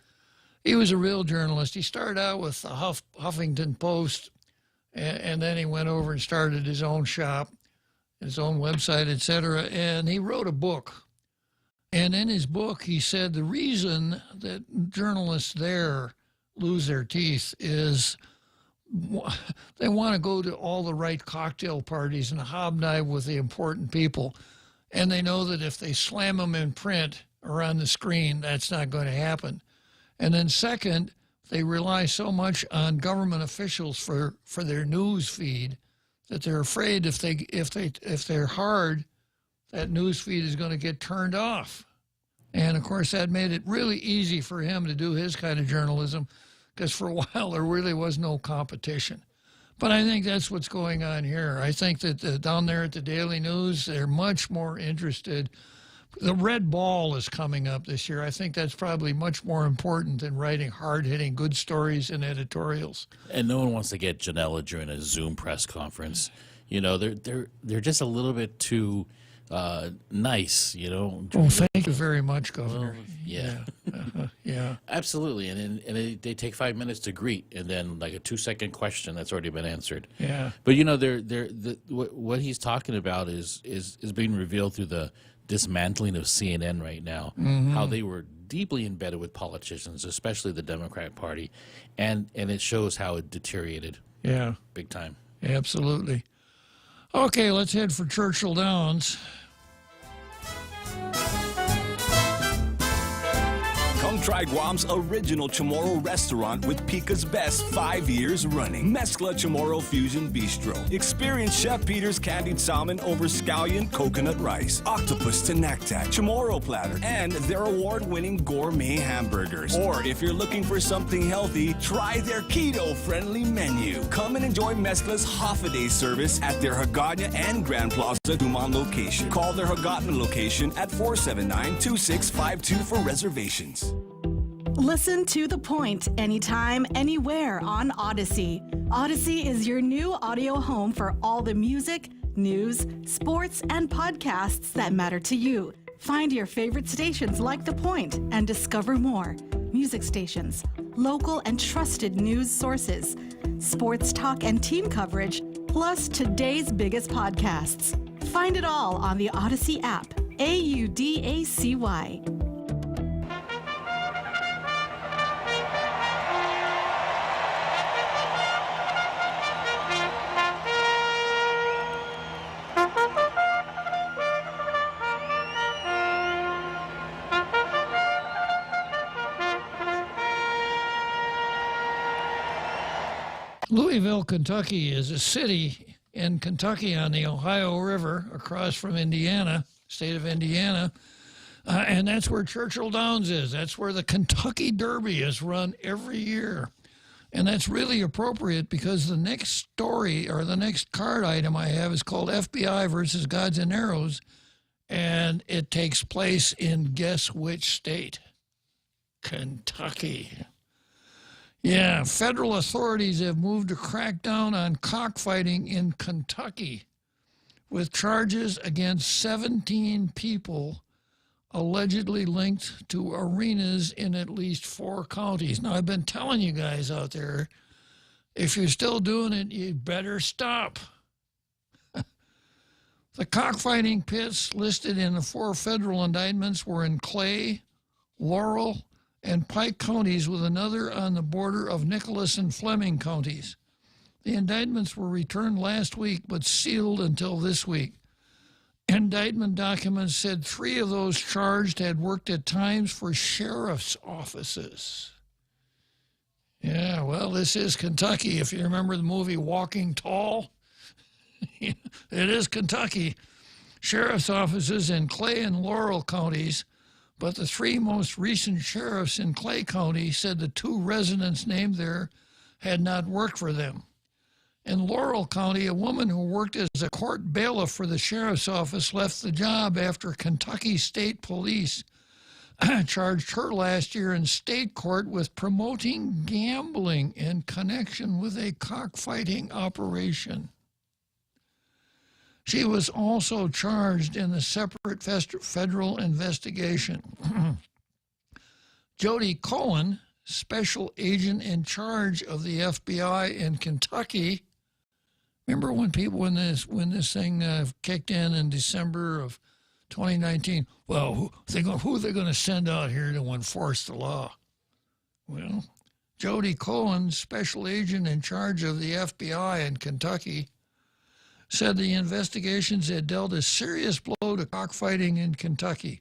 He was a real journalist. He started out with the Huffington Post, and then he went over and started his own shop, his own website, etc. And he wrote a book. And in his book, he said the reason that journalists there lose their teeth is they want to go to all the right cocktail parties and hobnob with the important people. And they know that if they slam them in print or on the screen, that's not going to happen. And then second, they rely so much on government officials for their news feed that they're afraid if they're hard, that news feed is going to get turned off. And of course, that made it really easy for him to do his kind of journalism, because for a while there really was no competition. But I think that's what's going on here. I think that down there at the Daily News, they're much more interested. The red ball is coming up this year. I think that's probably much more important than writing hard-hitting good stories and editorials. And no one wants to get Janela during a Zoom press conference. You know, they're just a little bit too nice, you know. Oh, thank you very much, Governor. Well, yeah. Yeah. Absolutely. And they take 5 minutes to greet, and then like a 2-second question that's already been answered. Yeah. But, you know, what he's talking about is being revealed through the dismantling of CNN right now, how they were deeply embedded with politicians, especially the Democrat Party, and it shows how it deteriorated. Yeah. Big time. Absolutely. Okay, let's head for Churchill Downs. Come try Guam's original Chamorro restaurant with Pica's Best 5 years running. Mezcla Chamorro Fusion Bistro. Experience Chef Peter's candied salmon over scallion coconut rice, octopus to naktak, Chamorro platter, and their award-winning gourmet hamburgers. Or if you're looking for something healthy, try their keto-friendly menu. Come and enjoy Mezcla's half-a-day service at their Hagåtña and Grand Plaza Dumont location. Call their Hagåtña location at 479-2652 for reservations. Listen to The Point anytime, anywhere on Odyssey. Odyssey is your new audio home for all the music, news, sports, and podcasts that matter to you. Find your favorite stations like The Point and discover more. Music stations, local and trusted news sources, sports talk and team coverage, plus today's biggest podcasts. Find it all on the Odyssey app. AUDACY. Louisville, Kentucky is a city in Kentucky on the Ohio River across from Indiana, state of Indiana. And that's where Churchill Downs is. That's where the Kentucky Derby is run every year. And that's really appropriate because the next story or the next card item I have is called FBI versus Gods and Arrows. And it takes place in guess which state? Kentucky. Yeah, federal authorities have moved to crack down on cockfighting in Kentucky with charges against 17 people allegedly linked to arenas in at least 4 counties. Now, I've been telling you guys out there, if you're still doing it, you better stop. The cockfighting pits listed in the 4 federal indictments were in Clay, Laurel, and Pike counties, with another on the border of Nicholas and Fleming counties. The indictments were returned last week but sealed until this week. Indictment documents said 3 of those charged had worked at times for sheriff's offices. Yeah, well, this is Kentucky. If you remember the movie Walking Tall, it is Kentucky. Sheriff's offices in Clay and Laurel counties, but the 3 most recent sheriffs in Clay County said the 2 residents named there had not worked for them. In Laurel County, a woman who worked as a court bailiff for the sheriff's office left the job after Kentucky State Police charged her last year in state court with promoting gambling in connection with a cockfighting operation. She was also charged in the separate federal investigation. Jody Cohen, special agent in charge of the FBI in Kentucky. Remember when this thing kicked in December of 2019? Well, who are they going to send out here to enforce the law? Well, Jody Cohen, special agent in charge of the FBI in Kentucky, said the investigations had dealt a serious blow to cockfighting in Kentucky.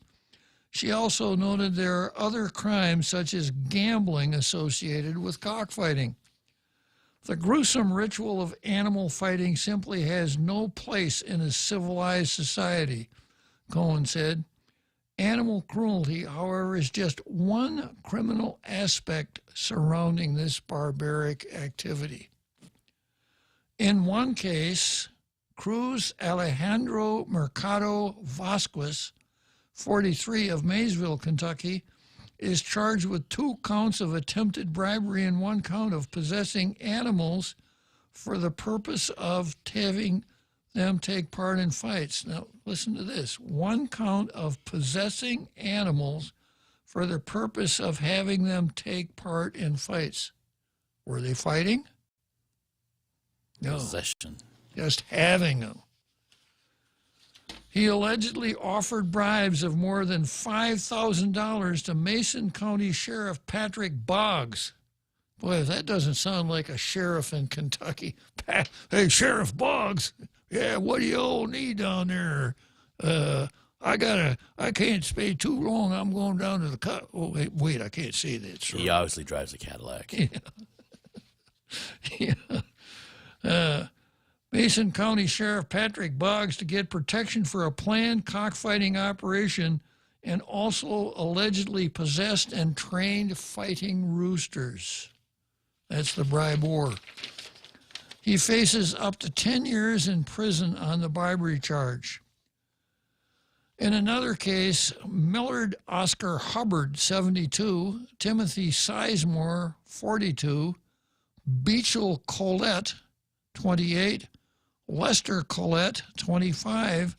She also noted there are other crimes such as gambling associated with cockfighting. The gruesome ritual of animal fighting simply has no place in a civilized society, Cohen said. Animal cruelty, however, is just one criminal aspect surrounding this barbaric activity. In one case, Cruz Alejandro Mercado Vasquez, 43, of Maysville, Kentucky, is charged with 2 counts of attempted bribery and 1 count of possessing animals for the purpose of having them take part in fights. Now, listen to this. 1 count of possessing animals for the purpose of having them take part in fights. Were they fighting? No. Possession. Just having them. He allegedly offered bribes of more than $5,000 to Mason County Sheriff Patrick Boggs. Boy, that doesn't sound like a sheriff in Kentucky. Hey, Sheriff Boggs, yeah, what do you all need down there? I can't stay too long. I'm going down to the Oh, wait, I can't say that, sir. He obviously drives a Cadillac. Yeah. Mason County Sheriff Patrick Boggs to get protection for a planned cockfighting operation and also allegedly possessed and trained fighting roosters. That's the bribe war. He faces up to 10 years in prison on the bribery charge. In another case, Millard Oscar Hubbard, 72, Timothy Sizemore, 42, Beechel Collette, 28, Lester Collette, 25,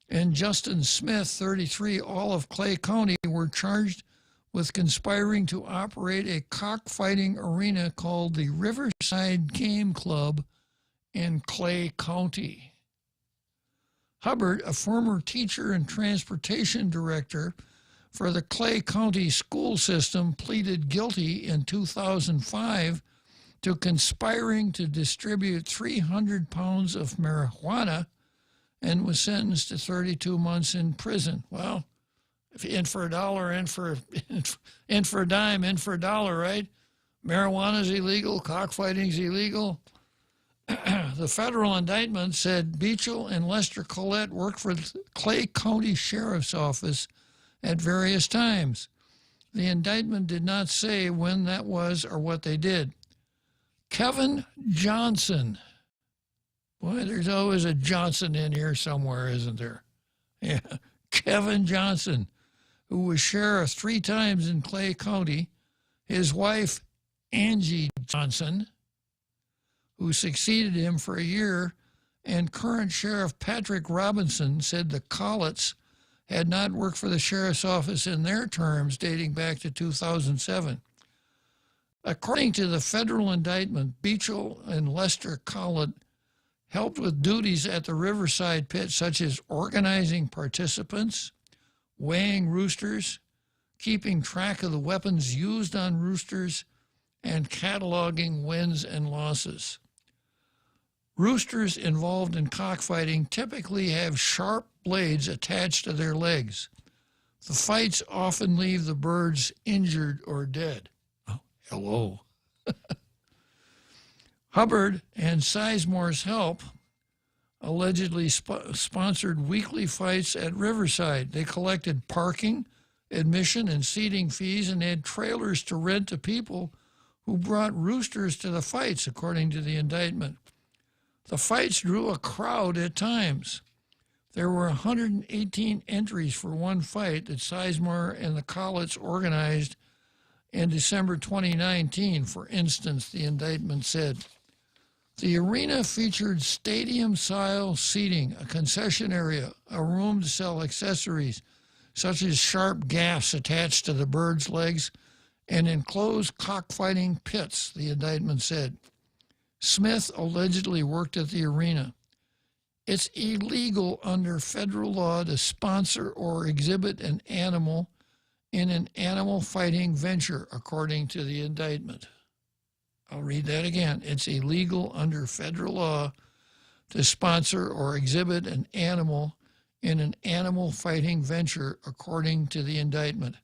and Justin Smith, 33, all of Clay County, were charged with conspiring to operate a cockfighting arena called the Riverside Game Club in Clay County. Hubbard, a former teacher and transportation director for the Clay County school system, pleaded guilty in 2005 to conspiring to distribute 300 pounds of marijuana and was sentenced to 32 months in prison. Well, if in for a dollar, in for a dime, in for a dollar, right? Marijuana's illegal, cockfighting's illegal. The federal indictment said Beechel and Lester Collette worked for the Clay County Sheriff's Office at various times. The indictment did not say when that was or what they did. Kevin Johnson. Boy, there's always a Johnson in here somewhere, isn't there? Yeah. Kevin Johnson, who was sheriff 3 times in Clay County. His wife, Angie Johnson, who succeeded him for a year, and current Sheriff Patrick Robinson said the Colletts had not worked for the sheriff's office in their terms dating back to 2007. According to the federal indictment, Beechel and Lester Collett helped with duties at the Riverside pit such as organizing participants, weighing roosters, keeping track of the weapons used on roosters, and cataloging wins and losses. Roosters involved in cockfighting typically have sharp blades attached to their legs. The fights often leave the birds injured or dead. Oh, hello. Hubbard and Sizemore's help allegedly sponsored weekly fights at Riverside. They collected parking, admission, and seating fees and had trailers to rent to people who brought roosters to the fights, according to the indictment. The fights drew a crowd at times. There were 118 entries for one fight that Sizemore and the Collets organized in December 2019, for instance, the indictment said. The arena featured stadium-style seating, a concession area, a room to sell accessories, such as sharp gaffs attached to the birds' legs, and enclosed cockfighting pits, the indictment said. Smith allegedly worked at the arena. It's illegal under federal law to sponsor or exhibit an animal in an animal fighting venture, according to the indictment. I'll read that again. It's illegal under federal law to sponsor or exhibit an animal in an animal fighting venture, according to the indictment.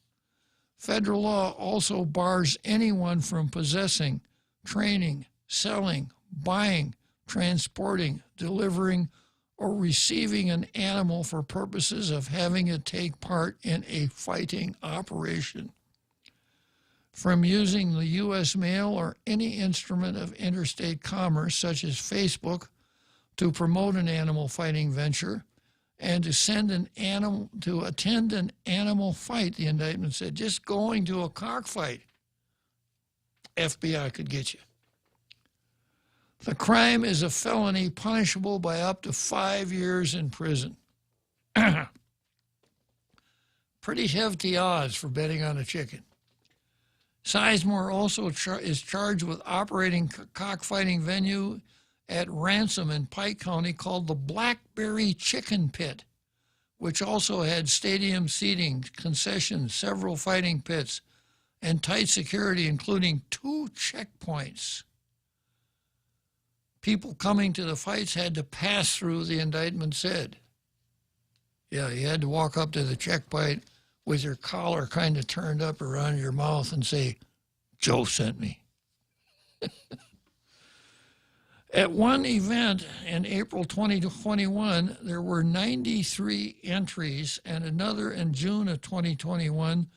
Federal law also bars anyone from possessing, training, selling, buying, transporting, delivering, or receiving an animal for purposes of having it take part in a fighting operation. From using the U.S. mail or any instrument of interstate commerce, such as Facebook, to promote an animal fighting venture, and to attend an animal fight, the indictment said. Just going to a cockfight, FBI could get you. The crime is a felony punishable by up to 5 years in prison. Pretty hefty odds for betting on a chicken. Sizemore also is charged with operating a cockfighting venue at Ransom in Pike County called the Blackberry Chicken Pit, which also had stadium seating, concessions, several fighting pits, and tight security, including 2 checkpoints. People coming to the fights had to pass through, the indictment said. Yeah, you had to walk up to the checkpoint with your collar kind of turned up around your mouth and say, "Joe sent me." At one event in April 2021, there were 93 entries, and another in June of 2021.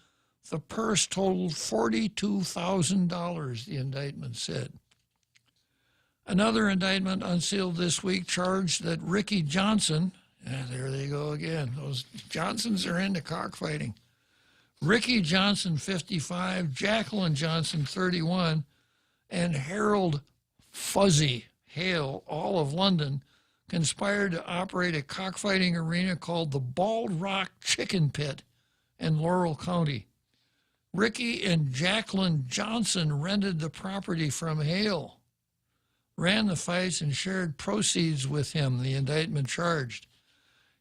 The purse totaled $42,000, the indictment said. Another indictment unsealed this week charged that Ricky Johnson, there they go again, those Johnsons are into cockfighting. Ricky Johnson, 55, Jacqueline Johnson, 31, and Harold Fuzzy Hale, all of London, conspired to operate a cockfighting arena called the Bald Rock Chicken Pit in Laurel County. Ricky and Jacqueline Johnson rented the property from Hale, ran the fights, and shared proceeds with him, the indictment charged.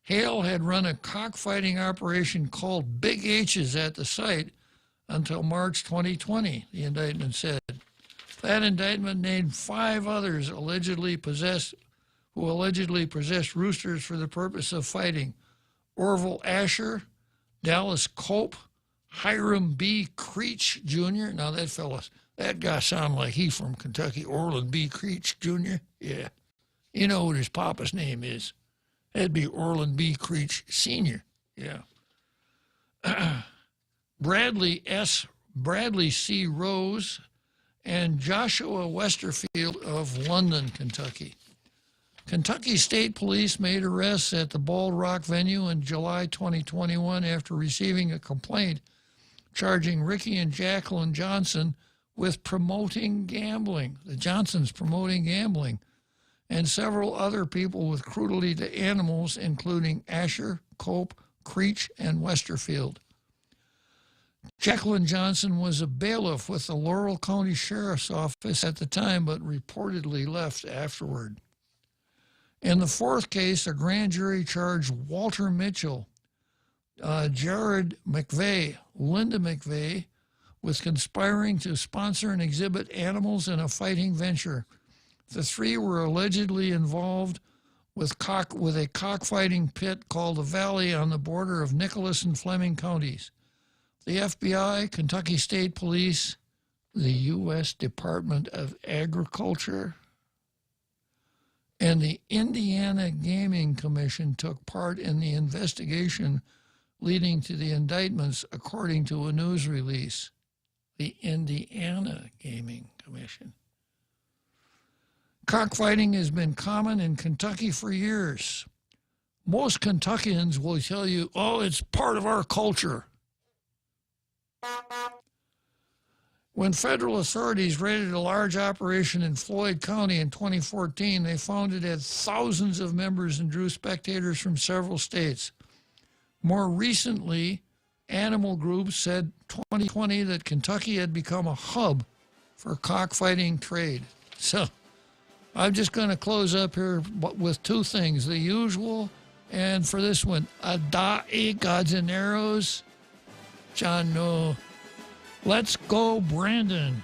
Hale had run a cockfighting operation called Big H's at the site until March 2020, the indictment said. That indictment named 5 others who allegedly possessed roosters for the purpose of fighting. Orville Asher, Dallas Cope, Hiram B. Creech Jr. Now that guy sounded like he from Kentucky. Orland B. Creech Jr. Yeah. You know what his papa's name is. That'd be Orland B. Creech Sr. Yeah. Bradley C. Rose and Joshua Westerfield of London, Kentucky. Kentucky State Police made arrests at the Bald Rock venue in July 2021 after receiving a complaint charging Ricky and Jacqueline Johnson with promoting gambling. The Johnsons promoting gambling. And several other people with cruelty to animals, including Asher, Cope, Creech, and Westerfield. Jacqueline Johnson was a bailiff with the Laurel County Sheriff's Office at the time, but reportedly left afterward. In the 4th case, a grand jury charged Walter Mitchell, Jared McVeigh, Linda McVeigh, with conspiring to sponsor and exhibit animals in a fighting venture. The three were allegedly involved with a cockfighting pit called the Valley on the border of Nicholas and Fleming counties. The FBI, Kentucky State Police, the U.S. Department of Agriculture, and the Indiana Gaming Commission took part in the investigation leading to the indictments, according to a news release. The Indiana Gaming Commission. Cockfighting has been common in Kentucky for years. Most Kentuckians will tell you, oh, it's part of our culture. When federal authorities raided a large operation in Floyd County in 2014, they found it had thousands of members and drew spectators from several states. More recently, animal groups said 2020 that Kentucky had become a hub for cockfighting trade. So I'm just going to close up here with two things. The usual, and for this one, Adai, Gods and Arrows. John, no. Let's go, Brandon.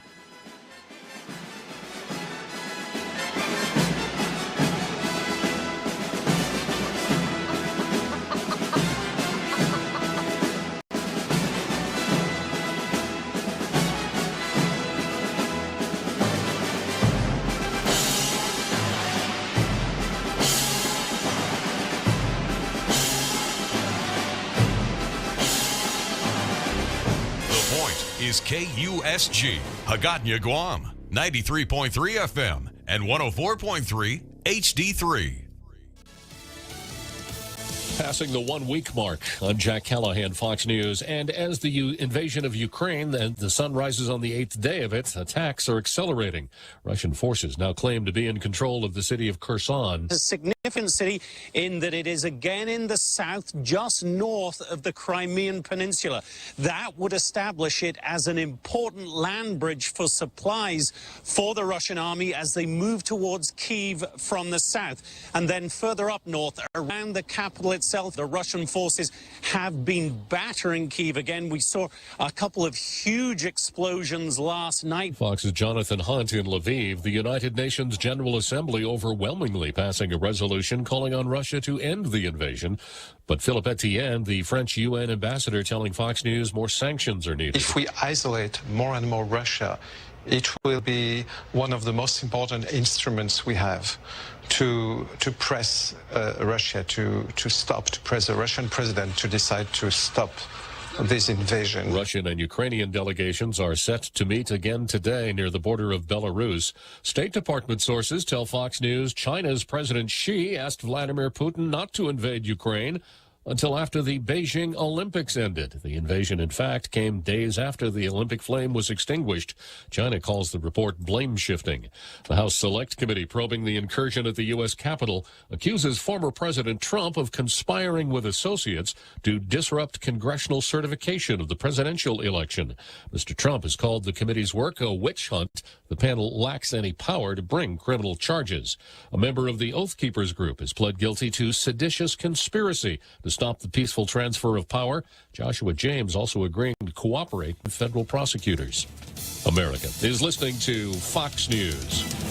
Is KUSG, Hagåtña, Guam, 93.3 FM and 104.3 HD3. Passing the 1 week mark. I'm Jack Callahan, Fox News. And as the invasion of Ukraine, the sun rises on the 8th day of it, attacks are accelerating. Russian forces now claim to be in control of the city of Kherson. A significant city in that it is again in the south, just north of the Crimean Peninsula. That would establish it as an important land bridge for supplies for the Russian army as they move towards Kyiv from the south. And then further up north, around the capital itself, the Russian forces have been battering Kyiv again. We saw a couple of huge explosions last night. Fox's Jonathan Hunt in Lviv. The United Nations General Assembly overwhelmingly passing a resolution calling on Russia to end the invasion. But Philippe Etienne, the French UN ambassador, telling Fox News more sanctions are needed. If we isolate more and more Russia, it will be one of the most important instruments we have to press Russia to stop, to press the Russian president to decide to stop this invasion. Russian and Ukrainian delegations are set to meet again today near the border of Belarus. State Department sources tell Fox News China's President Xi asked Vladimir Putin not to invade Ukraine until after the Beijing Olympics ended. The invasion, in fact, came days after the Olympic flame was extinguished. China calls the report blame shifting. The House Select Committee probing the incursion at the U.S. Capitol accuses former President Trump of conspiring with associates to disrupt congressional certification of the presidential election. Mr. Trump has called the committee's work a witch hunt. The panel lacks any power to bring criminal charges. A member of the Oath Keepers group has pled guilty to seditious conspiracy to stop the peaceful transfer of power. Joshua James also agreeing to cooperate with federal prosecutors. America is listening to Fox News.